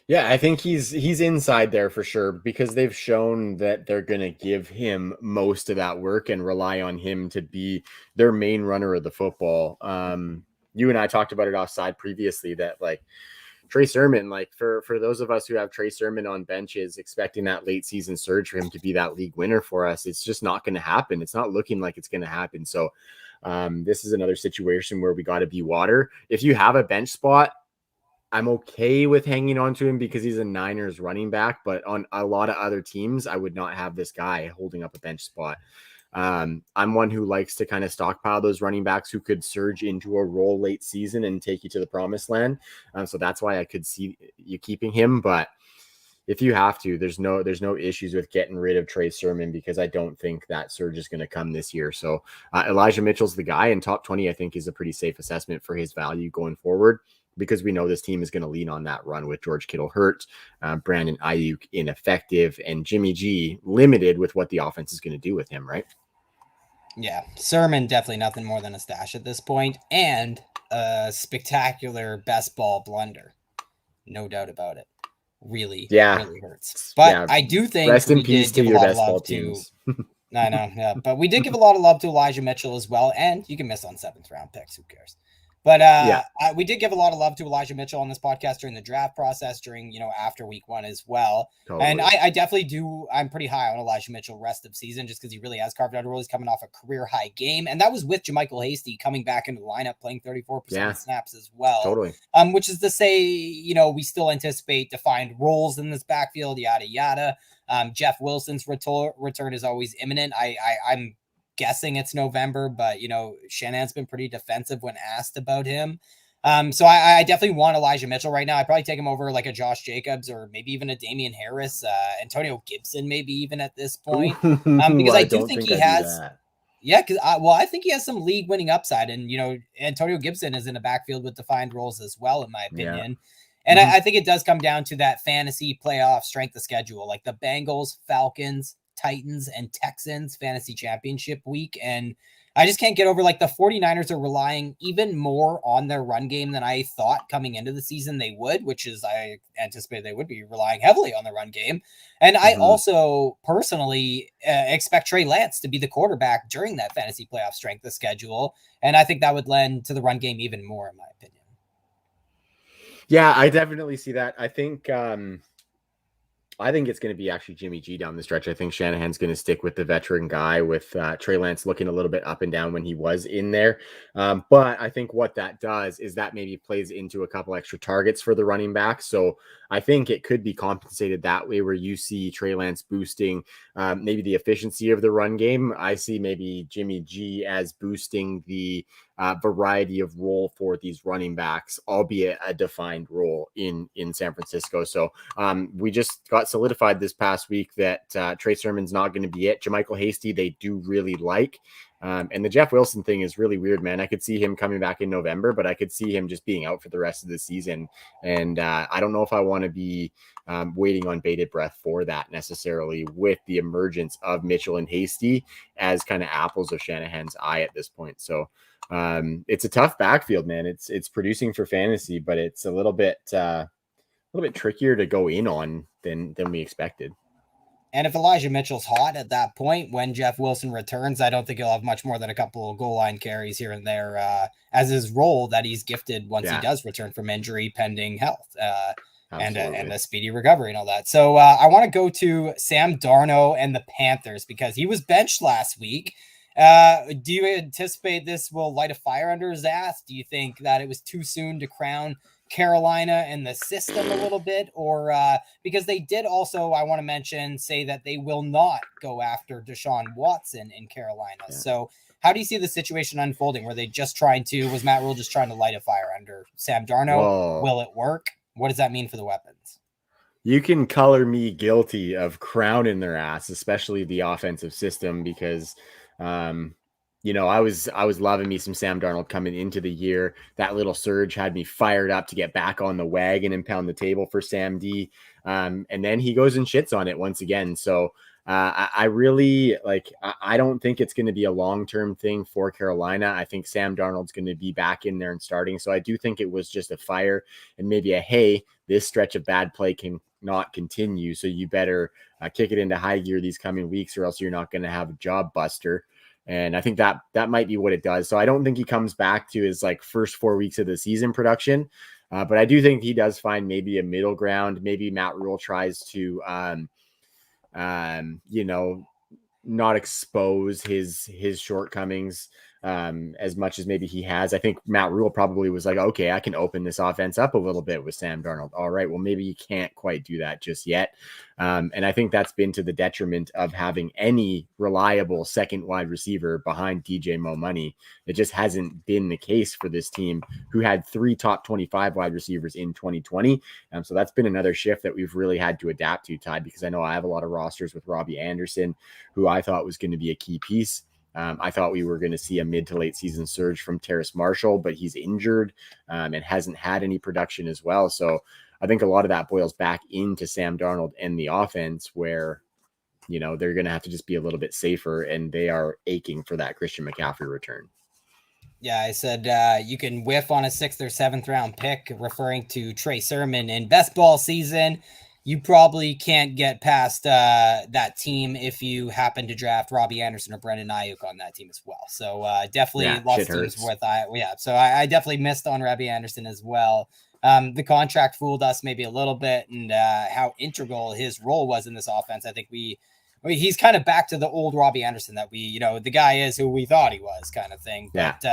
Yeah, I think he's inside there for sure, because they've shown that they're going to give him most of that work and rely on him to be their main runner of the football. You and I talked about it offside previously that like Trey Sermon, like for those of us who have Trey Sermon on benches expecting that late season surge for him to be that league winner for us, it's just not going to happen. It's not looking like it's going to happen. So this is another situation where we got to be water. If you have a bench spot, I'm okay with hanging on to him because he's a Niners running back, but on a lot of other teams, I would not have this guy holding up a bench spot. I'm one who likes to kind of stockpile those running backs who could surge into a role late season and take you to the promised land. So that's why I could see you keeping him. But if you have to, there's no issues with getting rid of Trey Sermon, because I don't think that surge is going to come this year. So Elijah Mitchell's the guy, and top 20, I think, is a pretty safe assessment for his value going forward, because we know this team is going to lean on that run with George Kittle hurt, Brandon Ayuk ineffective, and Jimmy G limited with what the offense is going to do with him, right? Yeah, Sermon definitely nothing more than a stash at this point, and a spectacular best ball blunder. No doubt about it. Really hurts. But I do think rest in peace to your best ball teams. I know, yeah. But we did give a lot of love to Elijah Mitchell as well, and you can miss on 7th round picks. Who cares? But we did give a lot of love to Elijah Mitchell on this podcast during the draft process, during, after week 1 as well. Totally. And I definitely do. I'm pretty high on Elijah Mitchell rest of season, just because he really has carved out a role. He's coming off a career high game. And that was with JaMychal Hasty coming back into the lineup, playing 34% of snaps as well. Totally. Which is to say, we still anticipate defined roles in this backfield, yada, yada. Jeff Wilson's return is always imminent. I'm guessing it's November, but Shanahan's been pretty defensive when asked about him. So I definitely want Elijah Mitchell right now. I'd probably take him over like a Josh Jacobs, or maybe even a Damien Harris, Antonio Gibson, maybe even at this point. Because I do think he has. Yeah, because I think he has some league winning upside, and Antonio Gibson is in a backfield with defined roles as well, in my opinion. Yeah. And I think it does come down to that fantasy playoff strength of schedule, like the Bengals, Falcons, Titans, and Texans fantasy championship week. And I just can't get over, like, the 49ers are relying even more on their run game than I thought coming into the season they would, which is I anticipated they would be relying heavily on the run game. And I also personally expect Trey Lance to be the quarterback during that fantasy playoff strength of schedule. And I think that would lend to the run game even more, in my opinion. Yeah, I definitely see that. I think it's going to be actually Jimmy G down the stretch. I think Shanahan's going to stick with the veteran guy, with Trey Lance looking a little bit up and down when he was in there. But I think what that does is that maybe plays into a couple extra targets for the running back. So I think it could be compensated that way, where you see Trey Lance boosting maybe the efficiency of the run game. I see maybe Jimmy G as boosting the variety of role for these running backs, albeit a defined role in San Francisco. So we just got solidified this past week that Trey Sermon's not going to be it. JaMychal Hasty, they do really like. And the Jeff Wilson thing is really weird, man. I could see him coming back in November, but I could see him just being out for the rest of the season. And I don't know if I want to be waiting on bated breath for that necessarily, with the emergence of Mitchell and Hasty as kind of apples of Shanahan's eye at this point. So it's a tough backfield, man. It's producing for fantasy, but it's a little bit trickier to go in on than we expected. And if Elijah Mitchell's hot at that point, when Jeff Wilson returns, I don't think he'll have much more than a couple of goal line carries here and there as his role that he's gifted once he does return from injury, pending health and a speedy recovery and all that. So I want to go to Sam Darnold and the Panthers, because he was benched last week. Do you anticipate this will light a fire under his ass? Do you think that it was too soon to crown Carolina and the system a little bit, or because they did also, I want to mention, say that they will not go after Deshaun Watson in Carolina. Yeah. So how do you see the situation unfolding? Was Matt Rule just trying to light a fire under Sam Darnold? Whoa. Will it work? What does that mean for the weapons? You can color me guilty of crowning their ass, especially the offensive system, because I was loving me some Sam Darnold coming into the year. That little surge had me fired up to get back on the wagon and pound the table for Sam D. And then he goes and shits on it once again. So I really I don't think it's going to be a long-term thing for Carolina. I think Sam Darnold's going to be back in there and starting. So I do think it was just a fire and maybe a, hey, this stretch of bad play can not continue. So you better kick it into high gear these coming weeks, or else you're not going to have a job buster. And I think that might be what it does. So I don't think he comes back to his first 4 weeks of the season production. But I do think he does find maybe a middle ground. Maybe Matt Rule tries to, not expose his shortcomings as much as maybe he has. I think Matt Rule probably was like, okay, I can open this offense up a little bit with Sam Darnold. All right, well, maybe you can't quite do that just yet. And I think that's been to the detriment of having any reliable second wide receiver behind DJ Mo Money. It just hasn't been the case for this team, who had 3 top 25 wide receivers in 2020. So that's been another shift that we've really had to adapt to, Ty, because I know I have a lot of rosters with Robbie Anderson, who I thought was going to be a key piece. I thought we were going to see a mid to late season surge from Terrace Marshall, but he's injured and hasn't had any production as well. So I think a lot of that boils back into Sam Darnold and the offense, where, they're going to have to just be a little bit safer, and they are aching for that Christian McCaffrey return. Yeah, I said you can whiff on a 6th or 7th round pick, referring to Trey Sermon in best ball season. You probably can't get past that team if you happen to draft Robbie Anderson or Brendan Ayuk on that team as well. So definitely lots of teams with So I definitely missed on Robbie Anderson as well. The contract fooled us maybe a little bit, and how integral his role was in this offense. I think he's kind of back to the old Robbie Anderson that the guy is who we thought he was, kind of thing. But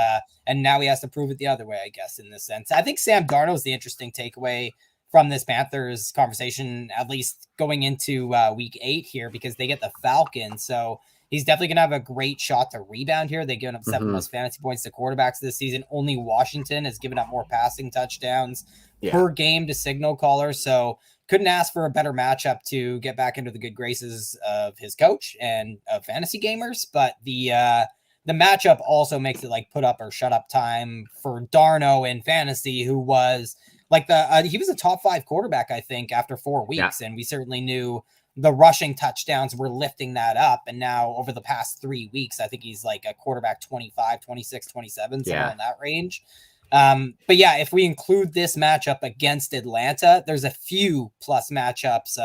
and now he has to prove it the other way, I guess, in this sense. I think Sam Darnold is the interesting takeaway from this Panthers conversation, at least going into week 8 here, because they get the Falcons. So he's definitely going to have a great shot to rebound here. They've given up 7 most fantasy points to quarterbacks this season. Only Washington has given up more passing touchdowns per game to signal callers. So couldn't ask for a better matchup to get back into the good graces of his coach and of fantasy gamers. But the matchup also makes it put up or shut up time for Darno in fantasy, who was he was a top 5 quarterback, I think, after 4 weeks. And we certainly knew the rushing touchdowns were lifting that up. And now over the past 3 weeks, I think he's a quarterback 25, 26, 27, somewhere in that range. But yeah, if we include this matchup against Atlanta, there's a few plus matchups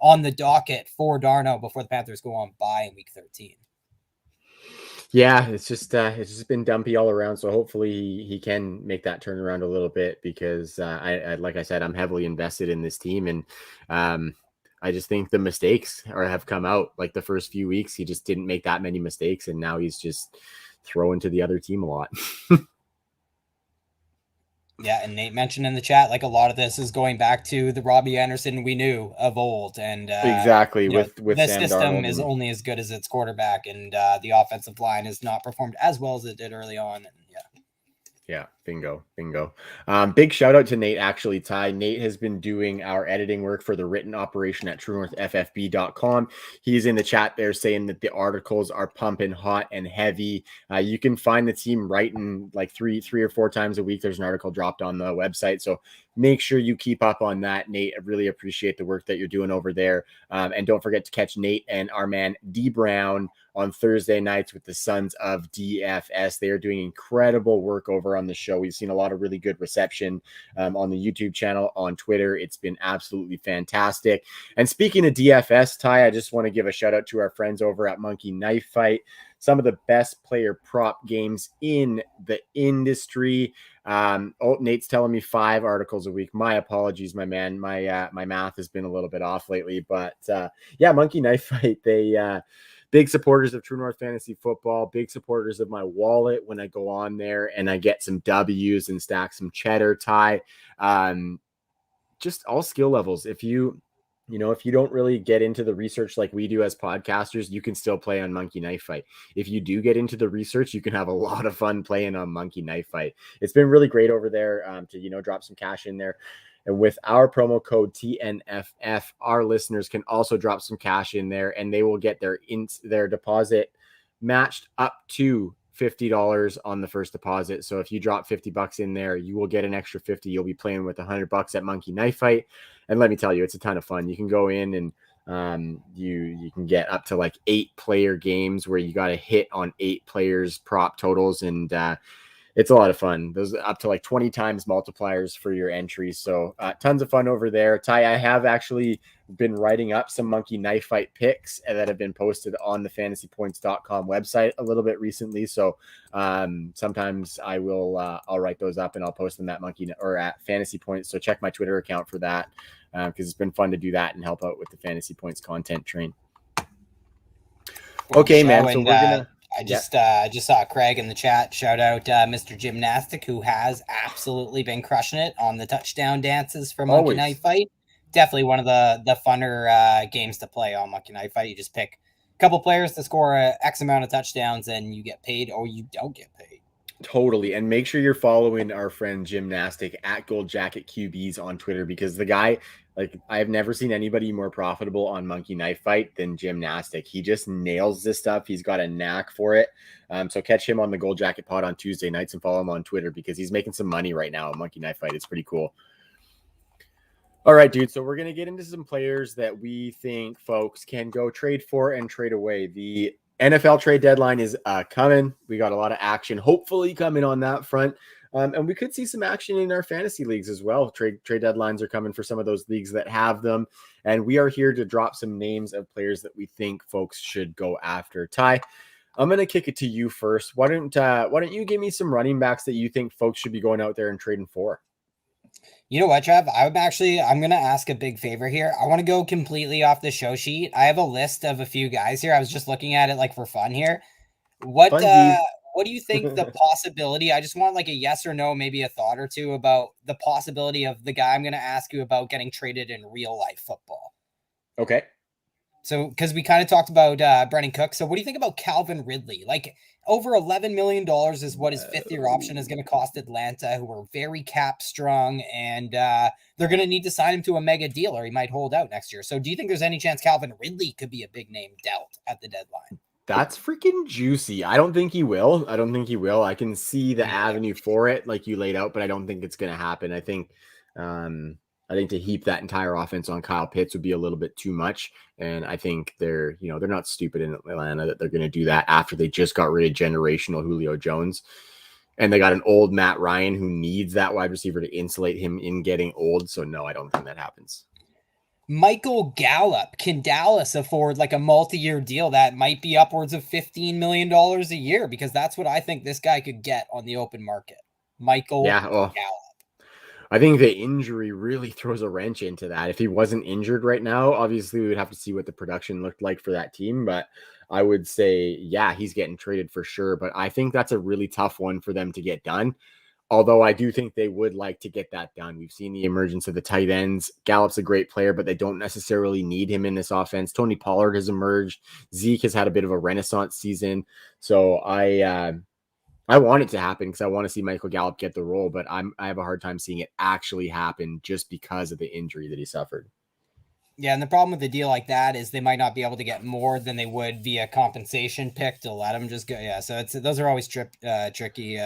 on the docket for Darno before the Panthers go on bye in week 13. Yeah, it's just been dumpy all around. So hopefully he can make that turnaround a little bit, because I like I said, I'm heavily invested in this team, and I just think the mistakes have come out. The first few weeks, he just didn't make that many mistakes, and now he's just throwing to the other team a lot. Yeah, and Nate mentioned in the chat, a lot of this is going back to the Robbie Anderson we knew of old, and exactly with the Sam system Darnold is only as good as its quarterback, and the offensive line has not performed as well as it did early on. And Yeah, bingo. Big shout out to Nate, actually, Ty. Nate has been doing our editing work for the written operation at TrueNorthFFB.com. He's in the chat there saying that the articles are pumping hot and heavy. You can find the team writing like three or four times a week. There's an article dropped on the website. So make sure you keep up on that, Nate. I really appreciate the work that you're doing over there. And don't forget to catch Nate and our man D Brown on Thursday nights with the Sons of DFS. They are doing incredible work over on the show. We've seen a lot of really good reception on the YouTube channel, on Twitter. It's been absolutely fantastic. And speaking of DFS, Ty, I just want to give a shout out to our friends over at Monkey Knife Fight. Some of the best player prop games in the industry. Nate's telling me 5 articles a week. My apologies, my man. My math has been a little bit off lately, but Monkey Knife Fight. They big supporters of True North Fantasy Football, big supporters of my wallet when I go on there and I get some W's and stack some cheddar, Ty. Just all skill levels. If you don't really get into the research like we do as podcasters, you can still play on Monkey Knife Fight. If you do get into the research, you can have a lot of fun playing on Monkey Knife Fight. It's been really great over there to drop some cash in there. And with our promo code TNFF, our listeners can also drop some cash in there, and they will get their deposit matched up to $50 on the first deposit. So if you drop $50 in there, you will get an extra 50. You'll be playing with $100 at Monkey Knife Fight. And let me tell you, it's a ton of fun. You can go in and you can get up to like 8-player games where you got to hit on 8 players prop totals, and it's a lot of fun. Those up to like 20 times multipliers for your entries. So tons of fun over there. Ty, I have actually been writing up some Monkey Knife Fight picks that have been posted on the fantasypoints.com website a little bit recently. So sometimes I'll write those up and I'll post them at at Fantasy Points. So check my Twitter account for that because it's been fun to do that and help out with the Fantasy Points content train. Okay, man. So we're gonna. I just saw Craig in the chat. Shout out Mr. Gymnastic, who has absolutely been crushing it on the touchdown dances for Monkey Knife Fight. Definitely one of the funner games to play on Monkey Knife Fight. You just pick a couple players to score X amount of touchdowns, and you get paid or you don't get paid. Totally. And make sure you're following our friend Gymnastic at Gold Jacket QBs on Twitter, because the guy, like, I've never seen anybody more profitable on Monkey Knife Fight than Gymnastic. He just nails this stuff. He's got a knack for it. So catch him on the Gold Jacket Pod on Tuesday nights and follow him on Twitter because he's making some money right now on Monkey Knife Fight. It's pretty cool. All right, dude. So we're going to get into some players that we think folks can go trade for and trade away. The NFL trade deadline is coming. We got a lot of action, hopefully, coming on that front. And we could see some action in our fantasy leagues as well. Trade deadlines are coming for some of those leagues that have them. And we are here to drop some names of players that we think folks should go after. Ty, I'm going to kick it to you first. Why don't you give me some running backs that you think folks should be going out there and trading for? You know what, Trav? I'm going to ask a big favor here. I want to go completely off the show sheet. I have a list of a few guys here. I was just looking at it like for fun here. What do you think the possibility? I just want like a yes or no, maybe a thought or two about the possibility of the guy I'm going to ask you about getting traded in real life football. Okay. So, because we kind of talked about Brennan Cook. So what do you think about Calvin Ridley? Like over $11 million is what his 5th-year option is going to cost Atlanta, who are very cap strong, and they're going to need to sign him to a mega deal or he might hold out next year. So do you think there's any chance Calvin Ridley could be a big name dealt at the deadline? That's freaking juicy. I don't think he will. I can see the avenue for it like you laid out, but I don't think it's going to happen. I think to heap that entire offense on Kyle Pitts would be a little bit too much. And I think they're not stupid in Atlanta that they're going to do that after they just got rid of generational Julio Jones. And they got an old Matt Ryan who needs that wide receiver to insulate him in getting old. So no, I don't think that happens. Michael Gallup. Can Dallas afford like a multi-year deal that might be upwards of $15 million a year? Because that's what I think this guy could get on the open market. Michael Gallup. I think the injury really throws a wrench into that. If he wasn't injured right now, obviously we would have to see what the production looked like for that team. But I would say, yeah, he's getting traded for sure. But I think that's a really tough one for them to get done. Although I do think they would like to get that done. We've seen the emergence of the tight ends. Gallup's a great player, but they don't necessarily need him in this offense. Tony Pollard has emerged. Zeke has had a bit of a renaissance season. So I I want it to happen because I want to see Michael Gallup get the role, but I have a hard time seeing it actually happen just because of the injury that he suffered. Yeah, and the problem with a deal like that is they might not be able to get more than they would via compensation pick to let them just go. Yeah, so those are always tricky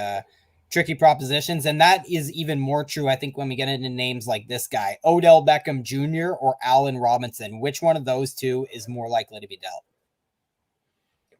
propositions, and that is even more true, I think, when we get into names like this guy, Odell Beckham Jr. or Allen Robinson. Which one of those two is more likely to be dealt?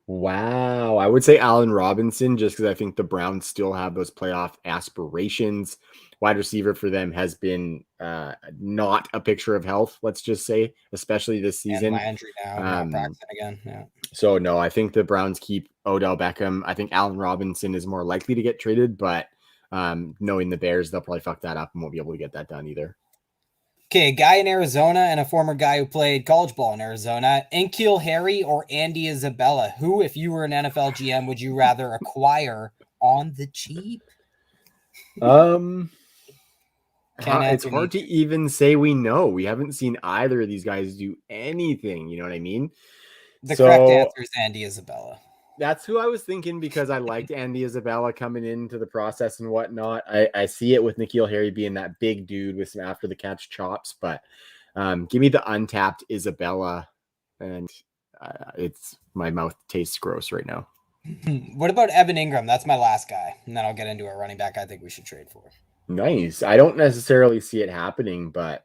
Wow. I would say Allen Robinson, just because I think the Browns still have those playoff aspirations. Wide receiver for them has been not a picture of health, let's just say, especially this season. And Landry now, practicing again. Yeah. So, no, I think the Browns keep Odell Beckham. I think Allen Robinson is more likely to get traded, but knowing the Bears, they'll probably fuck that up and won't be able to get that done either. Okay, a guy in Arizona and a former guy who played college ball in Arizona, N'Keal Harry or Andy Isabella? Who, if you were an NFL GM, would you rather acquire on the cheap? It's hard to even say we know. We haven't seen either of these guys do anything. You know what I mean? The correct answer is Andy Isabella. That's who I was thinking because I liked Andy Isabella coming into the process and whatnot. I see it with N'Keal Harry being that big dude with some after the catch chops, but give me the untapped Isabella, and it's my mouth tastes gross right now. What about Evan Ingram? That's my last guy, and then I'll get into a running back I think we should trade for. Nice. I don't necessarily see it happening, but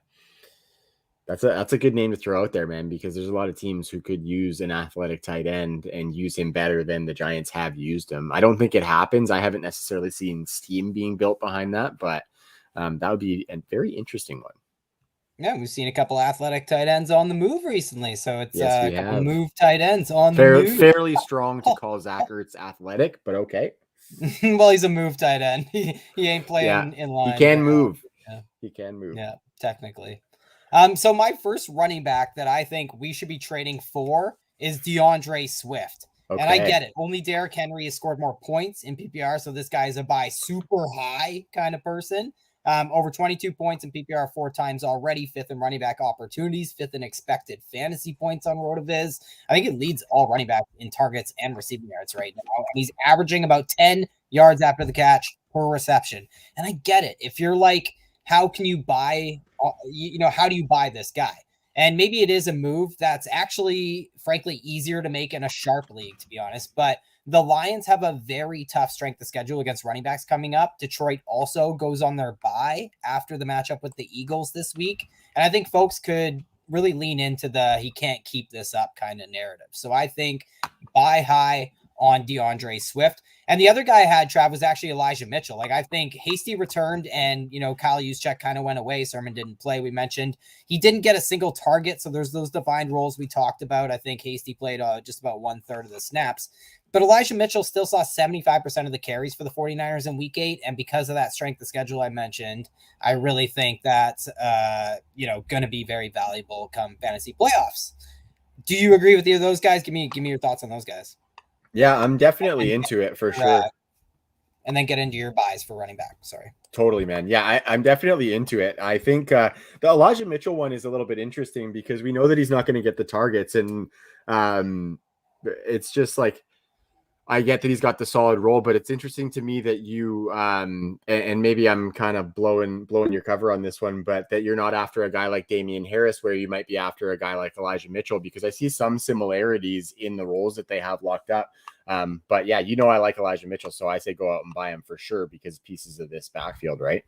that's a good name to throw out there, man, because there's a lot of teams who could use an athletic tight end and use him better than the Giants have used him. I don't think it happens. I haven't necessarily seen steam being built behind that, but that would be a very interesting one. Yeah, we've seen a couple athletic tight ends on the move recently, so it's yes, a couple move tight ends on the move. Fairly strong to call Zach Ertz athletic, but okay. Well, he's a move tight end. He ain't playing in line. He can move. Yeah. He can move. Yeah, technically. So my first running back that I think we should be trading for is Deandre Swift. Okay. And I get it. Only Derrick Henry has scored more points in PPR, so this guy is a buy super high kind of person. Over 22 points in PPR 4 times already, 5th in running back opportunities, 5th in expected fantasy points on RotoViz. I think it leads all running backs in targets and receiving yards right now. And he's averaging about 10 yards after the catch per reception. And I get it. If you're like, how can you buy, how do you buy this guy? And maybe it is a move that's actually, frankly, easier to make in a sharp league, to be honest. But the Lions have a very tough strength of schedule against running backs coming up. Detroit also goes on their bye after the matchup with the Eagles this week. And I think folks could really lean into the he can't keep this up kind of narrative. So I think buy high on Deandre Swift. And the other guy I had, Trav, was actually Elijah Mitchell. Like, I think Hasty returned and, Kyle Juszczyk kind of went away. Sermon didn't play. We mentioned he didn't get a single target. So there's those defined roles we talked about. I think Hasty played just about 1/3 of the snaps. But Elijah Mitchell still saw 75% of the carries for the 49ers in week 8. And because of that strength of schedule I mentioned, I really think that's, going to be very valuable come fantasy playoffs. Do you agree with either of those guys? Give me your thoughts on those guys. Yeah, I'm definitely into it for sure. And then get into your buys for running back. Sorry. Totally, man. Yeah, I'm definitely into it. I think the Elijah Mitchell one is a little bit interesting because we know that he's not going to get the targets. And it's just like, I get that he's got the solid role, but it's interesting to me that you and maybe I'm kind of blowing your cover on this one, but that you're not after a guy like Damien Harris, where you might be after a guy like Elijah Mitchell, because I see some similarities in the roles that they have locked up. But yeah, I like Elijah Mitchell, so I say go out and buy him for sure because pieces of this backfield, right?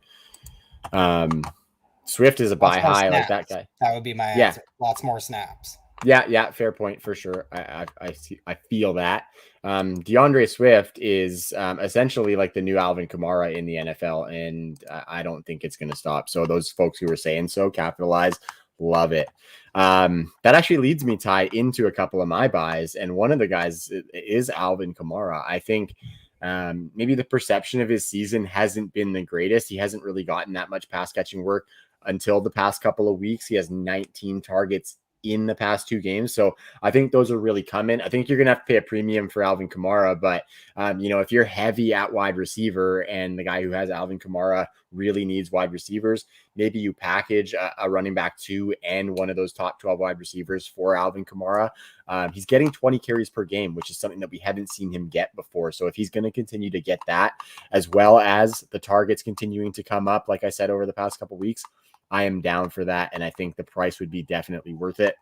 Swift is a buy high like that guy. That would be my answer. Lots more snaps. Yeah, fair point for sure. I feel that. Deandre Swift is essentially like the new Alvin Kamara in the NFL, and I don't think it's going to stop. So those folks who were saying so, capitalize, love it. That actually leads me, Ty, into a couple of my buys, and one of the guys is Alvin Kamara. I think maybe the perception of his season hasn't been the greatest. He hasn't really gotten that much pass catching work until the past couple of weeks. He has 19 targets in the past 2 games. So I think those are really coming. I think you're going to have to pay a premium for Alvin Kamara, but if you're heavy at wide receiver and the guy who has Alvin Kamara really needs wide receivers, maybe you package a running back 2 and one of those top 12 wide receivers for Alvin Kamara. He's getting 20 carries per game, which is something that we haven't seen him get before. So if he's going to continue to get that, as well as the targets continuing to come up, like I said, over the past couple weeks, I am down for that. And I think the price would be definitely worth it.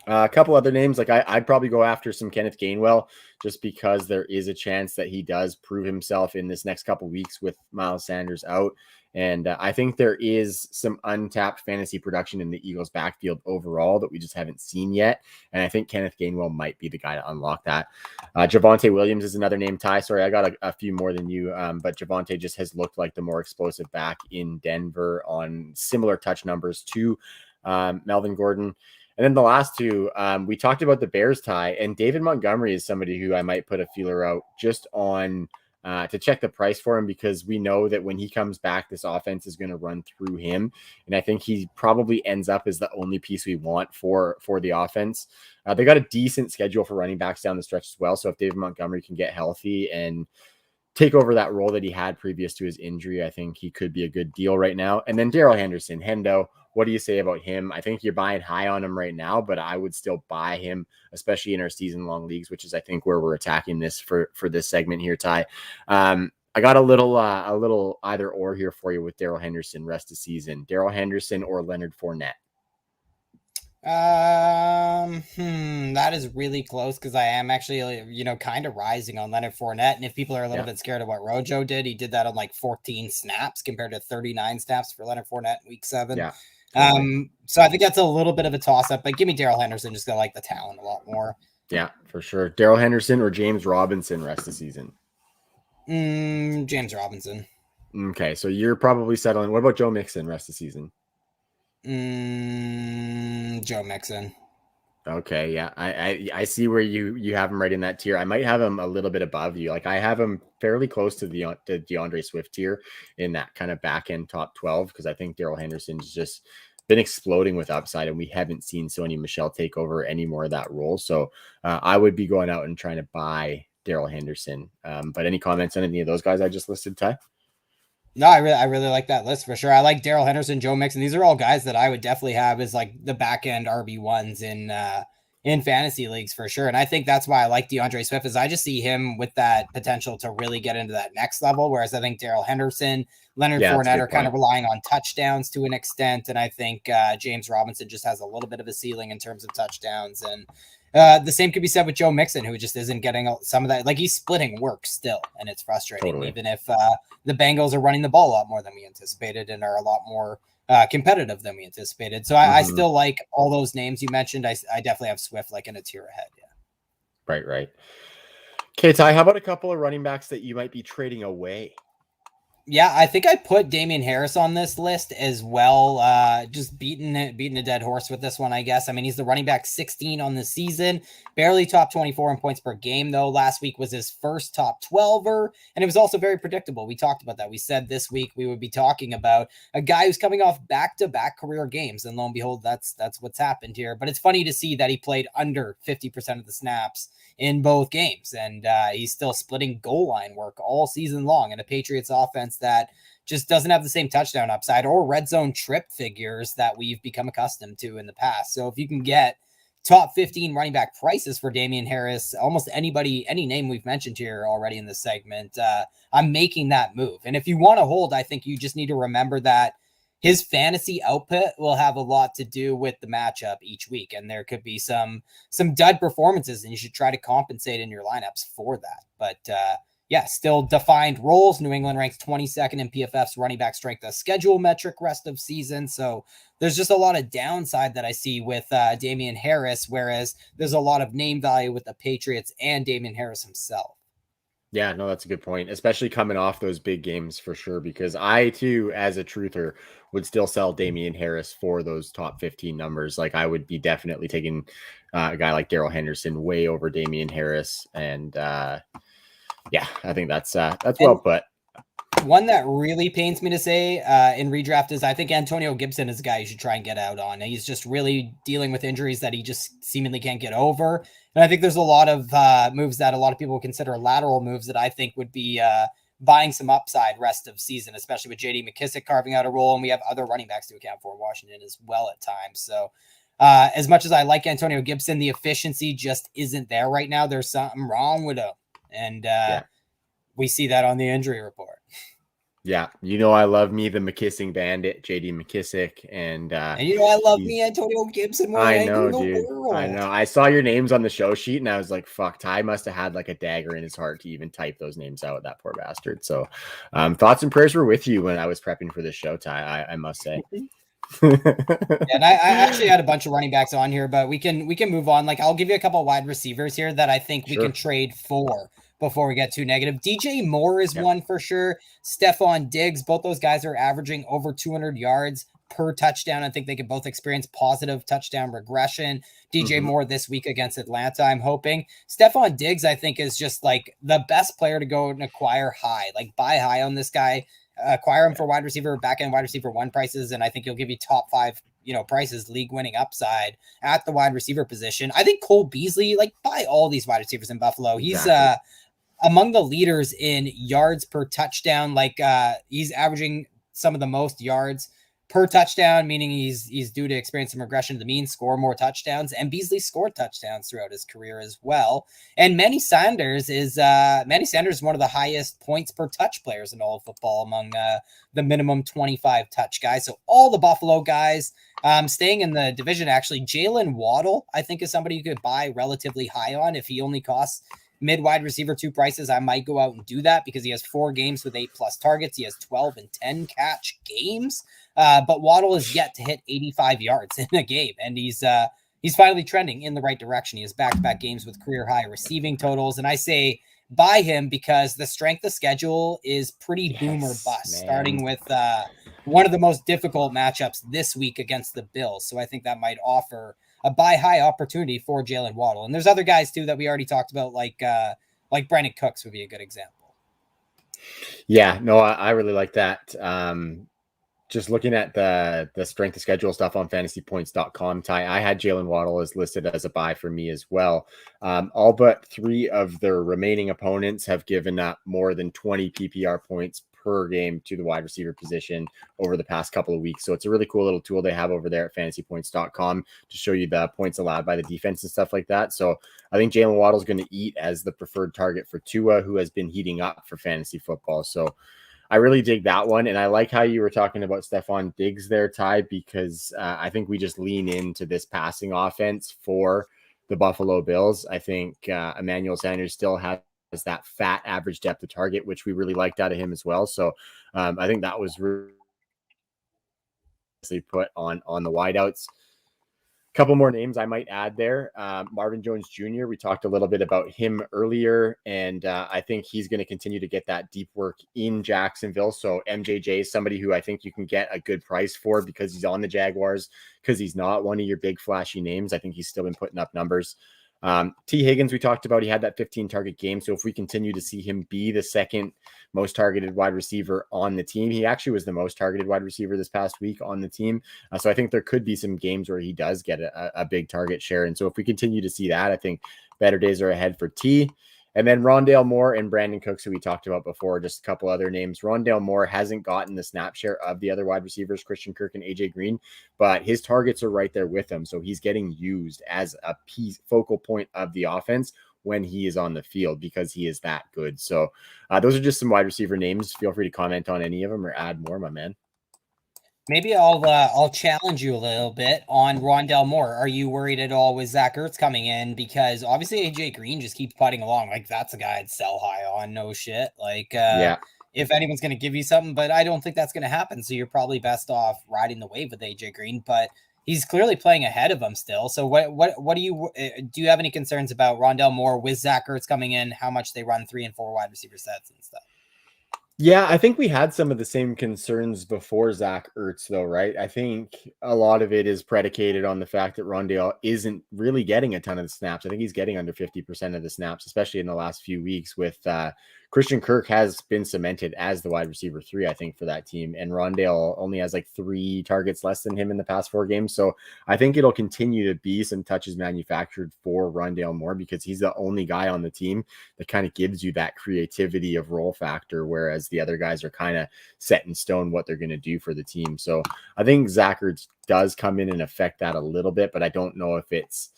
A couple other names, like I'd probably go after some Kenneth Gainwell, just because there is a chance that he does prove himself in this next couple weeks with Miles Sanders out. And I think there is some untapped fantasy production in the Eagles backfield overall that we just haven't seen yet. And I think Kenneth Gainwell might be the guy to unlock that. Javonte Williams is another name, Ty. Sorry, I got a few more than you, but Javonte just has looked like the more explosive back in Denver on similar touch numbers to Melvin Gordon. And then the last 2, we talked about the Bears, Ty, and David Montgomery is somebody who I might put a feeler out just on to check the price for him, because we know that when he comes back, this offense is going to run through him. And I think he probably ends up as the only piece we want for the offense. They got a decent schedule for running backs down the stretch as well. So if David Montgomery can get healthy and take over that role that he had previous to his injury, I think he could be a good deal right now. And then Darrell Henderson, Hendo, what do you say about him? I think you're buying high on him right now, but I would still buy him, especially in our season-long leagues, which is, I think, where we're attacking this for this segment here, Ty. I got a little either or here for you with Darrell Henderson rest of season. Darrell Henderson or Leonard Fournette? That is really close, because I am actually, kind of rising on Leonard Fournette. And if people are a little bit scared of what Rojo did, he did that on like 14 snaps compared to 39 snaps for Leonard Fournette in week 7. Yeah. So I think that's a little bit of a toss up, but give me Darrell Henderson, just gonna like the talent a lot more. Yeah, for sure. Darrell Henderson or James Robinson rest of season? James Robinson. Okay, so you're probably settling. What about Joe Mixon rest of season? Joe Mixon. Okay, yeah, I see where you have him right in that tier. I might have him a little bit above you. Like I have him fairly close to the Deandre Swift tier in that kind of back end top 12, because I think Darrell Henderson's just been exploding with upside, and we haven't seen Sony Michel take over any more of that role. So I would be going out and trying to buy Darrell Henderson. But any comments on any of those guys I just listed, Ty? No, I really like that list for sure. I like Darrell Henderson, Joe Mixon. These are all guys that I would definitely have as like the back end RB1s in fantasy leagues for sure. And I think that's why I like DeAndre Swift, is I just see him with that potential to really get into that next level. Whereas I think Darrell Henderson, Leonard Fournette are kind of relying on touchdowns to an extent. And I think James Robinson just has a little bit of a ceiling in terms of touchdowns. And the same could be said with Joe Mixon, who just isn't getting some of that. Like, he's splitting work still, and it's frustrating, even if the Bengals are running the ball a lot more than we anticipated and are a lot more competitive than we anticipated. So I still like all those names you mentioned. I definitely have Swift like in a tier ahead. Yeah. Right. Okay, Ty, how about a couple of running backs that you might be trading away? Yeah, I think I put Damien Harris on this list as well. Just beating a dead horse with this one, I guess. I mean, he's the running back 16 on the season, barely top 24 in points per game, though. Last week was his first top 12er, and it was also very predictable. We talked about that. We said this week we would be talking about a guy who's coming off back-to-back career games, and lo and behold, that's what's happened here. But it's funny to see that he played under 50% of the snaps in both games, and he's still splitting goal line work all season long in a Patriots offense that just doesn't have the same touchdown upside or red zone trip figures that we've become accustomed to in the past. So if you can get top 15 running back prices for Damien Harris, almost anybody, any name we've mentioned here already in this segment, I'm making that move. And if you want to hold, I think you just need to remember that his fantasy output will have a lot to do with the matchup each week. And there could be some dud performances, and you should try to compensate in your lineups for that. But yeah, still defined roles. New England ranks 22nd in PFF's running back strength of schedule metric rest of season. So there's just a lot of downside that I see with Damien Harris, whereas there's a lot of name value with the Patriots and Damien Harris himself. Yeah, no, that's a good point, especially coming off those big games for sure, because I too, as a truther, would still sell Damien Harris for those top 15 numbers. Like, I would be definitely taking a guy like Darrell Henderson way over Damien Harris. And yeah, I think that's well put. one that really pains me to say in redraft is I think Antonio Gibson is a guy you should try and get out on. He's just really dealing with injuries that he just seemingly can't get over. And I think there's a lot of moves that a lot of people consider lateral moves that I think would be buying some upside rest of season, especially with J.D. McKissic carving out a role. And we have other running backs to account for in Washington as well at times. So as much as I like Antonio Gibson, the efficiency just isn't there right now. There's something wrong with him. And we see that on the injury report. Yeah, I love me the McKissing bandit, J.D. McKissic, and I love me Antonio Gibson more than anything in the world. I know. I saw your names on the show sheet, and I was like, "Fuck!" Ty must have had like a dagger in his heart to even type those names out. That poor bastard. So, thoughts and prayers were with you when I was prepping for this show, Ty. I must say. And I actually had a bunch of running backs on here, but we can move on. Like, I'll give you a couple of wide receivers here that I think we can trade for before we get too negative. DJ Moore is one for sure. Stephon Diggs, both those guys are averaging over 200 yards per touchdown. I think they could both experience positive touchdown regression. DJ Moore this week against Atlanta, I'm hoping. Stephon Diggs, I think, is just like the best player to go and acquire high. Like, buy high on this guy. Acquire him for wide receiver, back end wide receiver 1 prices, and I think he'll give you top 5, prices, league winning upside at the wide receiver position. I think Cole Beasley, like, buy all these wide receivers in Buffalo. He's among the leaders in yards per touchdown. Like, he's averaging some of the most yards per touchdown, meaning he's due to experience some regression to the mean, score more touchdowns, and Beasley scored touchdowns throughout his career as well. And Manny Sanders is one of the highest points per touch players in all of football among the minimum 25 touch guys. So all the Buffalo guys staying in the division. Actually, Jalen Waddle, I think, is somebody you could buy relatively high on. If he only costs mid wide receiver 2 prices, I might go out and do that because he has 4 games with 8+ targets. He has 12 and 10 catch games. But Waddle is yet to hit 85 yards in a game, and he's finally trending in the right direction. He has back-to-back games with career high receiving totals, and I say buy him because the strength of schedule is pretty boom or bust, starting with one of the most difficult matchups this week against the Bills. So I think that might offer a buy high opportunity for Jalen Waddle. And there's other guys too that we already talked about, like Brandon Cooks would be a good example. Yeah, no, I really like that. Just looking at the strength of schedule stuff on fantasypoints.com, Ty, I had Jalen Waddle as listed as a buy for me as well. All but 3 of their remaining opponents have given up more than 20 PPR points per game to the wide receiver position over the past couple of weeks. So it's a really cool little tool they have over there at fantasypoints.com to show you the points allowed by the defense and stuff like that. So I think Jalen Waddle is going to eat as the preferred target for Tua, who has been heating up for fantasy football. So I really dig that one. And I like how you were talking about Stephon Diggs there, Ty, because I think we just lean into this passing offense for the Buffalo Bills. I think Emmanuel Sanders still has that fat average depth of target, which we really liked out of him as well. So I think that was really put on the wideouts. Couple more names I might add there. Marvin Jones Jr. We talked a little bit about him earlier, and I think he's going to continue to get that deep work in Jacksonville. So MJJ is somebody who I think you can get a good price for because he's on the Jaguars, because he's not one of your big flashy names. I think he's still been putting up numbers. T. Higgins, we talked about, he had that 15 target game. So if we continue to see him be the second most targeted wide receiver on the team, he actually was the most targeted wide receiver this past week on the team. So I think there could be some games where he does get a big target share. And so if we continue to see that, I think better days are ahead for T. And then Rondale Moore and Brandon Cooks, who we talked about before, just a couple other names. Rondale Moore hasn't gotten the snap share of the other wide receivers, Christian Kirk and AJ Green, but his targets are right there with him. So he's getting used as a focal point of the offense when he is on the field because he is that good. So those are just some wide receiver names. Feel free to comment on any of them or add more, my man. Maybe I'll challenge you a little bit on Rondale Moore. Are you worried at all with Zach Ertz coming in? Because obviously AJ Green just keeps putting along. Like, that's a guy I'd sell high on. No shit. Like, if anyone's going to give you something, but I don't think that's going to happen. So you're probably best off riding the wave with AJ Green, but he's clearly playing ahead of him still. So what do you have any concerns about Rondale Moore with Zach Ertz coming in, how much they run 3 and 4 wide receiver sets and stuff? Yeah, I think we had some of the same concerns before Zach Ertz, though, right? I think a lot of it is predicated on the fact that Rondale isn't really getting a ton of the snaps. I think he's getting under 50% of the snaps, especially in the last few weeks with Christian Kirk has been cemented as the wide receiver 3, I think, for that team. And Rondale only has like 3 targets less than him in the past 4 games. So I think it'll continue to be some touches manufactured for Rondale Moore because he's the only guy on the team that kind of gives you that creativity of role factor, whereas the other guys are kind of set in stone what they're going to do for the team. So I think Zach Ertz does come in and affect that a little bit, but I don't know if it's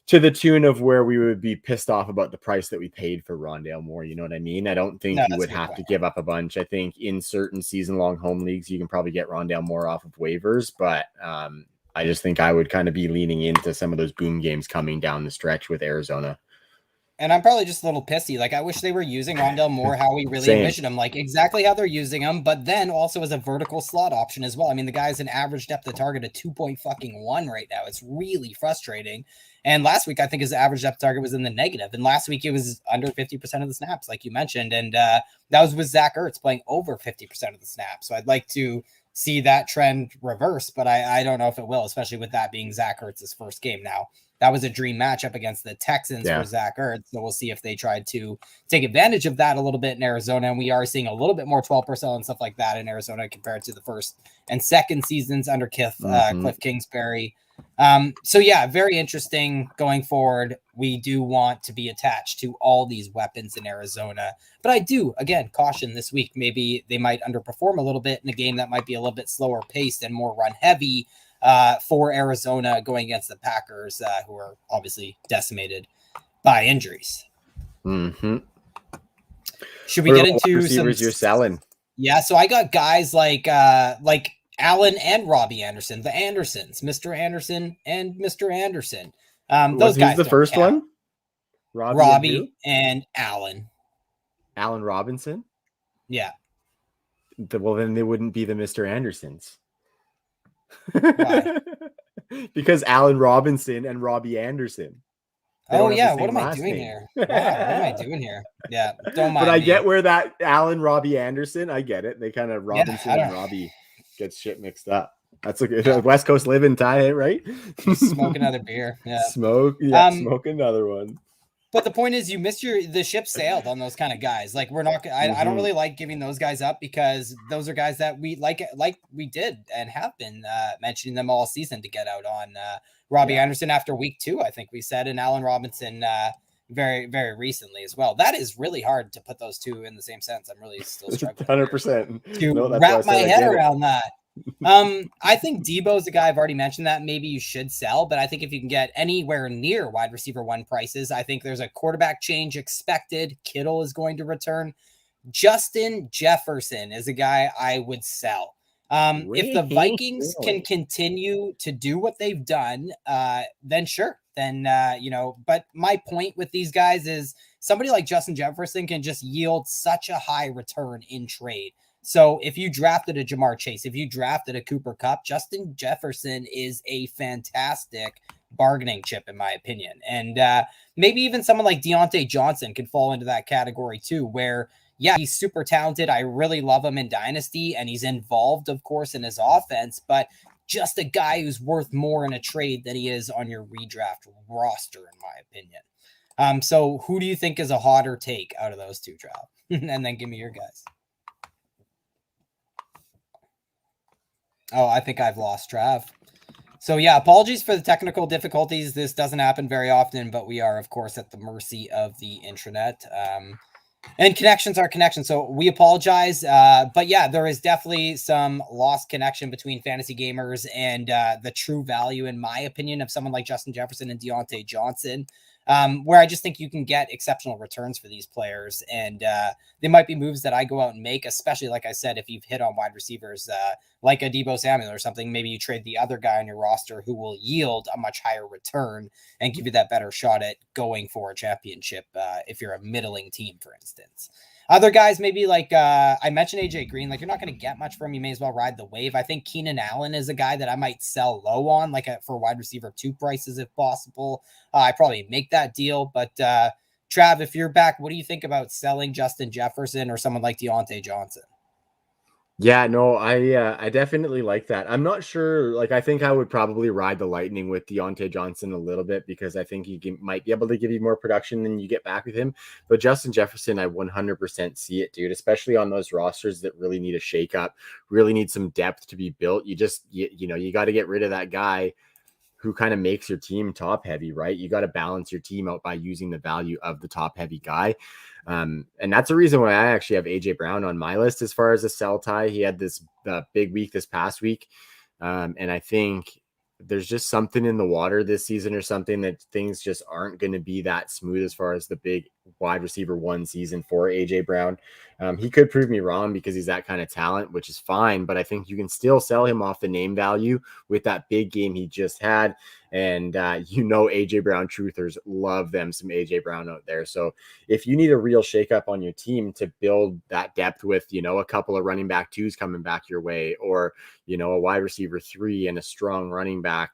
to the tune of where we would be pissed off about the price that we paid for Rondale Moore. You know what I mean? I don't think you would have to give up a bunch. I think in certain season-long home leagues, you can probably get Rondale Moore off of waivers, but I just think I would kind of be leaning into some of those boom games coming down the stretch with Arizona. And I'm probably just a little pissy. Like, I wish they were using Rondale Moore how we really envisioned him, like exactly how they're using him, but then also as a vertical slot option as well. I mean, the guy's an average depth of target of 2.1 right now. It's really frustrating. And last week, I think his average depth target was in the negative. And last week, it was under 50% of the snaps, like you mentioned. And that was with Zach Ertz playing over 50% of the snaps. So I'd like to see that trend reverse, but I don't know if it will, especially with that being Zach Ertz's first game. Now, that was a dream matchup against the Texans for Zach Ertz. So we'll see if they tried to take advantage of that a little bit in Arizona. And we are seeing a little bit more 12 personnel and stuff like that in Arizona compared to the first and second seasons under Cliff Kingsbury. So yeah, very interesting going forward. We do want to be attached to all these weapons in Arizona, but I do, again, caution this week. Maybe they might underperform a little bit in a game that might be a little bit slower paced and more run heavy for Arizona going against the Packers, who are obviously decimated by injuries. Should we get into receivers you're selling? Yeah, so I got guys like Allen and Robbie Anderson, the Andersons, Mr. Anderson and Mr. Anderson. Those guys. Who's the first one? Robbie and Allen. Allen Robinson? Yeah. Well, then they wouldn't be the Mr. Andersons. Why? Because Allen Robinson and Robbie Anderson. Oh yeah, what am I doing here? Wow, what am I doing here? Yeah, don't mind. But I me. get where that Allen Robbie Anderson, I get it. They kind of Robinson and Robbie gets shit mixed up. That's a West Coast living, Ty, right? Smoke another beer. Yeah. Smoke another one. But the point is, you missed the ship sailed on those kind of guys. Like, we're not. I don't really like giving those guys up because those are guys that we like we did and have been mentioning them all season to get out on. Robbie Anderson after week 2, I think we said, and Allen Robinson very, very recently as well. That is really hard to put those two in the same sense. I'm really still struggling 100% to wrap my head around that. I think Debo's a guy I've already mentioned that maybe you should sell, but I think if you can get anywhere near wide receiver 1 prices, I think there's a quarterback change expected. Kittle is going to return. Justin Jefferson is a guy I would sell. If the Vikings can continue to do what they've done, then sure. Then, but my point with these guys is somebody like Justin Jefferson can just yield such a high return in trade. So if you drafted a Jamar Chase, if you drafted a Cooper Kupp, Justin Jefferson is a fantastic bargaining chip, in my opinion. And maybe even someone like Deontay Johnson can fall into that category too, where, yeah, he's super talented. I really love him in Dynasty, and he's involved, of course, in his offense, but just a guy who's worth more in a trade than he is on your redraft roster, in my opinion. So who do you think is a hotter take out of those two, Trav? And then give me your guys. Oh, I think I've lost Trav. So yeah, apologies for the technical difficulties. This doesn't happen very often, but we are, of course, at the mercy of the intranet. And connections are connections, so we apologize. But yeah, there is definitely some lost connection between fantasy gamers and the true value, in my opinion, of someone like Justin Jefferson and Deontay Johnson, where I just think you can get exceptional returns for these players. And they might be moves that I go out and make, especially, like I said, if you've hit on wide receivers like a Deebo Samuel or something. Maybe you trade the other guy on your roster who will yield a much higher return and give you that better shot at going for a championship if you're a middling team, for instance. Other guys, maybe like I mentioned AJ Green, like you're not going to get much from him. You may as well ride the wave. I think Keenan Allen is a guy that I might sell low on, like for wide receiver 2 prices if possible. I probably make that deal. But Trav, if you're back, what do you think about selling Justin Jefferson or someone like Deontay Johnson? Yeah, no, I definitely like that. I'm not sure. Like, I think I would probably ride the lightning with Deontay Johnson a little bit because I think might be able to give you more production than you get back with him. But Justin Jefferson, I 100% see it, dude. Especially on those rosters that really need a shakeup, really need some depth to be built. You got to get rid of that guy who kind of makes your team top heavy, right? You got to balance your team out by using the value of the top heavy guy. And that's the reason why I actually have AJ Brown on my list as far as a sell tie. He had this big week this past week. And I think there's just something in the water this season or something that things just aren't going to be that smooth as far as the big wide receiver one season for AJ Brown. He could prove me wrong because he's that kind of talent, which is fine, but I think you can still sell him off the name value with that big game he just had. And AJ Brown truthers love them some AJ Brown out there. So if you need a real shakeup on your team to build that depth with, a couple of running back twos coming back your way, or, a wide receiver 3 and a strong running back,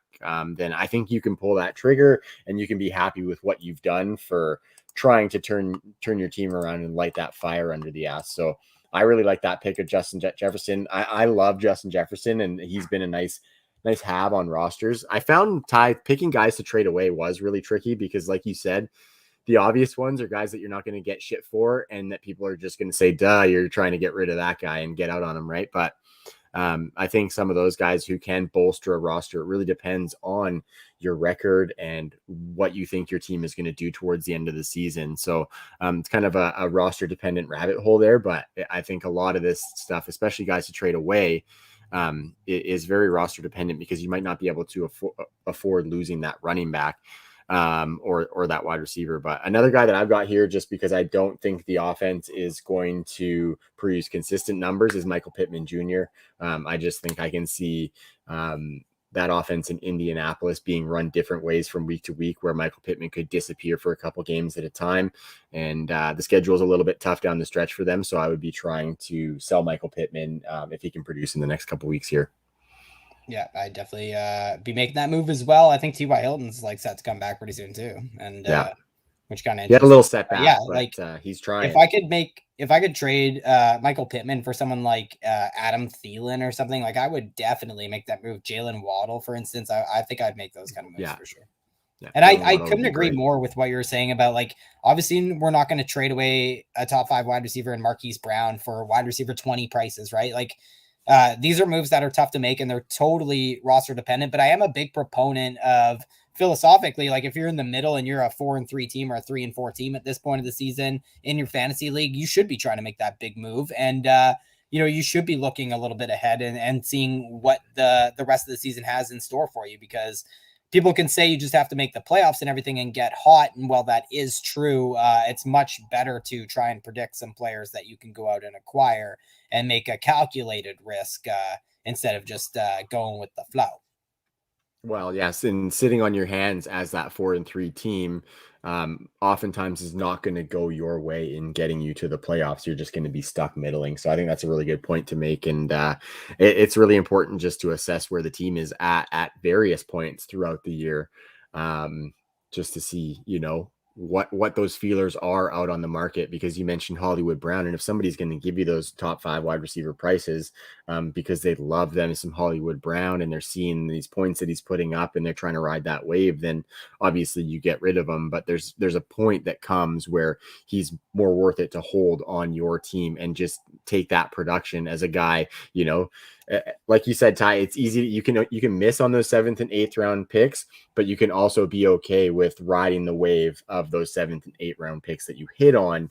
then I think you can pull that trigger and you can be happy with what you've done for trying to turn your team around and light that fire under the ass. So I really like that pick of Justin Jefferson. I love Justin Jefferson, and he's been a nice have on rosters. I found Ty picking guys to trade away was really tricky because, like you said, the obvious ones are guys that you're not going to get shit for, and that people are just going to say, duh, you're trying to get rid of that guy and get out on him, right? But I think some of those guys who can bolster a roster, it really depends on your record and what you think your team is going to do towards the end of the season. So it's kind of a roster dependent rabbit hole there, but I think a lot of this stuff, especially guys to trade away, is very roster dependent because you might not be able to afford losing that running back or that wide receiver. But another guy that I've got here, just because I don't think the offense is going to produce consistent numbers, is Michael Pitman Jr. I just think I can see that offense in Indianapolis being run different ways from week to week, where Michael Pittman could disappear for a couple games at a time. And the schedule is a little bit tough down the stretch for them. So I would be trying to sell Michael Pittman if he can produce in the next couple weeks here. Yeah, I definitely be making that move as well. I think T.Y. Hilton's like set to come back pretty soon too, and which kind of he had a little setback, but he's trying. If I could trade Michael Pittman for someone like Adam Thielen or something, like I would definitely make that move. Jalen Waddle, for instance, I think I'd make those kind of moves for sure. Yeah, and I couldn't agree more with what you were saying about, like, obviously we're not going to trade away a top 5 wide receiver in Marquise Brown for wide receiver 20 prices, right? Like, these are moves that are tough to make and they're totally roster dependent, but I am a big proponent of, philosophically, like if you're in the middle and you're a 4-3 team or a 3-4 team at this point of the season in your fantasy league, you should be trying to make that big move. And, you should be looking a little bit ahead and seeing what the rest of the season has in store for you, because people can say you just have to make the playoffs and everything and get hot. And while that is true, it's much better to try and predict some players that you can go out and acquire and make a calculated risk instead of just going with the flow. Well, yes, and sitting on your hands as that 4-3 team oftentimes is not going to go your way in getting you to the playoffs. You're just going to be stuck middling. So I think that's a really good point to make. And it's really important just to assess where the team is at various points throughout the year, just to see, what those feelers are out on the market, because you mentioned Hollywood Brown. And if somebody's going to give you those top 5 wide receiver prices because they love them some Hollywood Brown and they're seeing these points that he's putting up and they're trying to ride that wave, then obviously you get rid of him. But there's a point that comes where he's more worth it to hold on your team and just take that production as a guy, like you said, Ty, it's easy. You can miss on those 7th and 8th round picks, but you can also be okay with riding the wave of those 7th and 8th round picks that you hit on,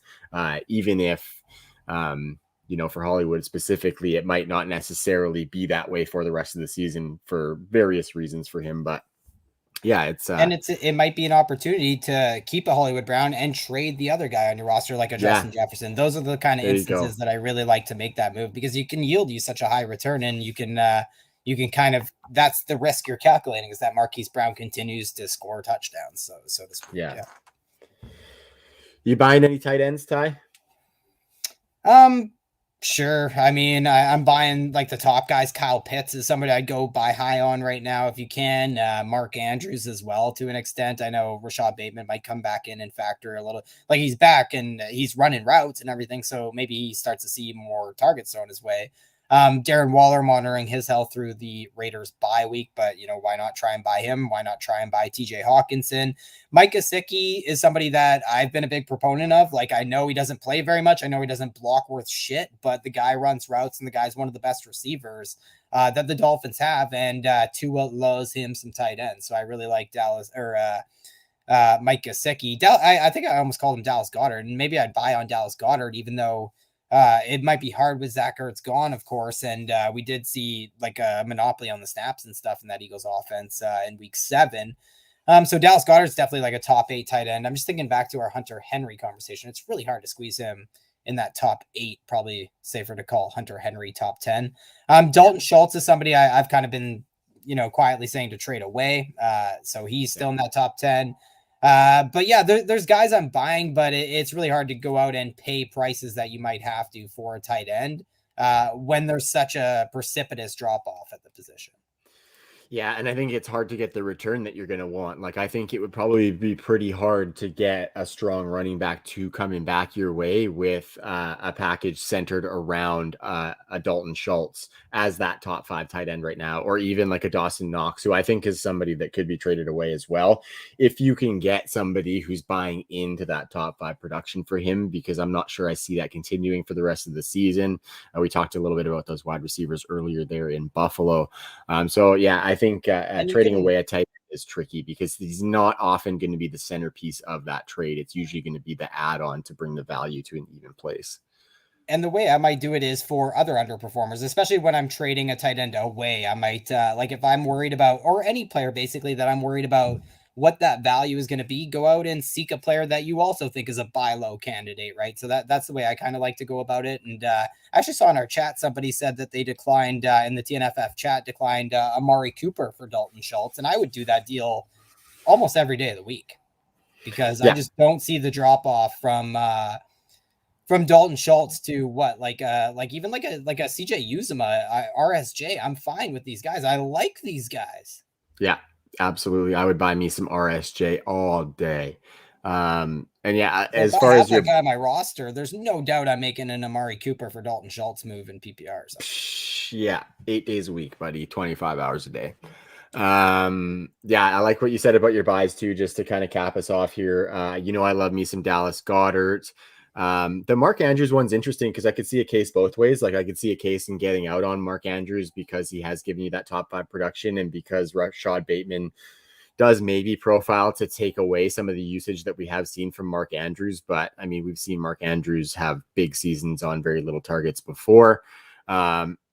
even if, for Hollywood specifically, it might not necessarily be that way for the rest of the season for various reasons for him. But yeah, it might be an opportunity to keep a Hollywood Brown and trade the other guy on your roster, like a Justin Jefferson. Those are the kind of instances that I really like to make that move, because you can yield you such a high return, and you can kind of, that's the risk you're calculating, is that Marquise Brown continues to score touchdowns. So to speak. Yeah. You buying any tight ends, Ty? Sure. I mean, I'm buying like the top guys. Kyle Pitts is somebody I'd go buy high on right now if you can. Mark Andrews as well, to an extent. I know Rashad Bateman might come back in and factor a little, like he's back and he's running routes and everything, so maybe he starts to see more targets thrown his way. Darren Waller monitoring his health through the Raiders bye week, but why not try and buy him? Why not try and buy TJ Hawkinson? Mike Gesicki is somebody that I've been a big proponent of. Like, I know he doesn't play very much. I know he doesn't block worth shit, but the guy runs routes and the guy's one of the best receivers that the Dolphins have. And Tua loves him some tight ends. So I really like Mike Gesicki. I think I almost called him Dallas Goedert, and maybe I'd buy on Dallas Goedert, even though it might be hard with Zach Ertz gone, of course. And we did see like a monopoly on the snaps and stuff in that Eagles offense in week 7. So Dallas Goedert's definitely like a top 8 tight end. I'm just thinking back to our Hunter Henry conversation. It's really hard to squeeze him in that top 8, probably safer to call Hunter Henry top 10. Dalton Schultz is somebody I've kind of been, quietly saying to trade away. So he's still in that top 10. But yeah, there's guys I'm buying, but it's really hard to go out and pay prices that you might have to for a tight end when there's such a precipitous drop off at the position. Yeah, and I think it's hard to get the return that you're going to want. Like, I think it would probably be pretty hard to get a strong running back to coming back your way with a package centered around a Dalton Schultz as that top 5 tight end right now, or even like a Dawson Knox, who I think is somebody that could be traded away as well. If you can get somebody who's buying into that top 5 production for him, because I'm not sure I see that continuing for the rest of the season. We talked a little bit about those wide receivers earlier there in Buffalo. So yeah, I think trading away a tight end is tricky because he's not often going to be the centerpiece of that trade. It's usually going to be the add-on to bring the value to an even place. And the way I might do it is for other underperformers, especially when I'm trading a tight end away. I might like if I'm worried about, or any player basically that I'm worried about what that value is going to be, go out and seek a player that you also think is a buy low candidate, right? So that's the way I kind of like to go about it. And I actually saw in our chat, somebody said that they declined in the TNFF chat, declined Amari Cooper for Dalton Schultz. And I would do that deal almost every day of the week because I just don't see the drop off from Dalton Schultz to what, like even like a CJ Uzomah, RSJ. I'm fine with these guys. I like these guys. Yeah. Absolutely. I would buy me some RSJ all day. And yeah, as far as your guy on my roster, there's no doubt I'm making an Amari Cooper for Dalton Schultz move in PPRs. Yeah, 8 days a week, buddy, 25 hours a day. Yeah, I like what you said about your buys too, just to kind of cap us off here. I love me some Dallas Goedert. The Mark Andrews one's interesting because I could see a case both ways. Like, I could see a case in getting out on Mark Andrews because he has given you that top 5 production, and because Rashad Bateman does maybe profile to take away some of the usage that we have seen from Mark Andrews. But I mean, we've seen Mark Andrews have big seasons on very little targets before.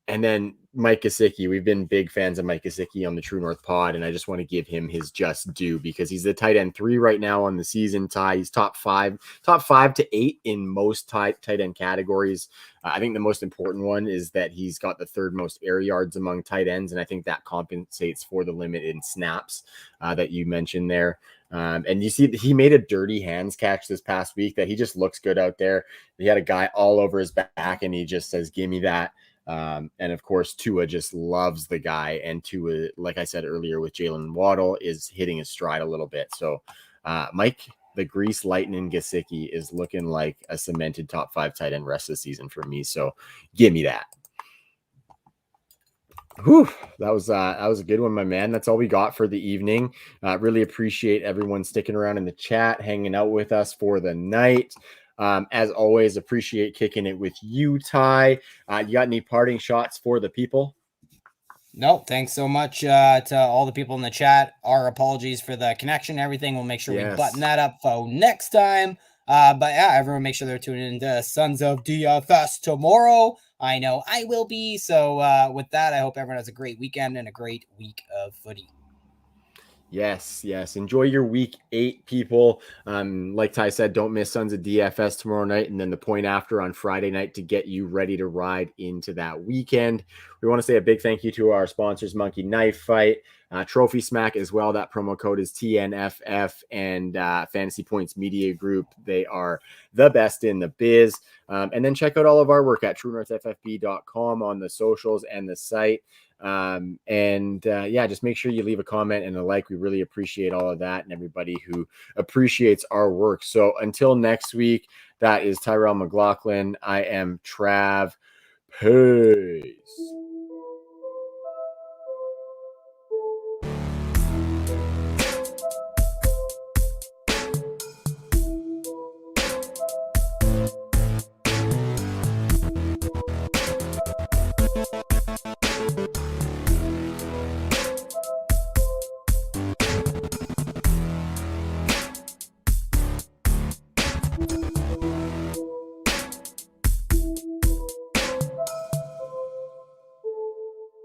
And then Mike Gesicki, we've been big fans of Mike Gesicki on the True North Pod, and I just want to give him his just due because he's the tight end 3 right now on the season. Ty, he's top 5 to 8 in most tight end categories. I think the most important one is that he's got the 3rd most air yards among tight ends, and I think that compensates for the limit in snaps that you mentioned there. And you see he made a dirty hands catch this past week that he just looks good out there. He had a guy all over his back, and he just says, "Give me that." And of course, Tua just loves the guy, and Tua, like I said earlier with Jalen Waddle, is hitting his stride a little bit. So Mike, the Grease Lightning Gesicki is looking like a cemented top 5 tight end rest of the season for me. So give me that. Whew, that was a good one, my man. That's all we got for the evening. Really appreciate everyone sticking around in the chat, hanging out with us for the night. As always, appreciate kicking it with you, Ty. You got any parting shots for the people? No, thanks so much to all the people in the chat. Our apologies for the connection and everything. We'll make sure we button that up for next time. But yeah, everyone make sure they're tuning into Sons of DFS tomorrow. I know I will be. So with that, I hope everyone has a great weekend and a great week of footy. Yes. Enjoy your week 8, people. Like Ty said, don't miss Sons of DFS tomorrow night, and then the point after on Friday night to get you ready to ride into that weekend. We want to say a big thank you to our sponsors, Monkey Knife Fight, Trophy Smack as well. That promo code is TNFF, and Fantasy Points Media Group. They are the best in the biz. And then check out all of our work at TrueNorthFFB.com on the socials and the site. Just make sure you leave a comment and a like. We really appreciate all of that and everybody who appreciates our work. So until next week, that is Tyrell McLaughlin. I am Trav. Peace.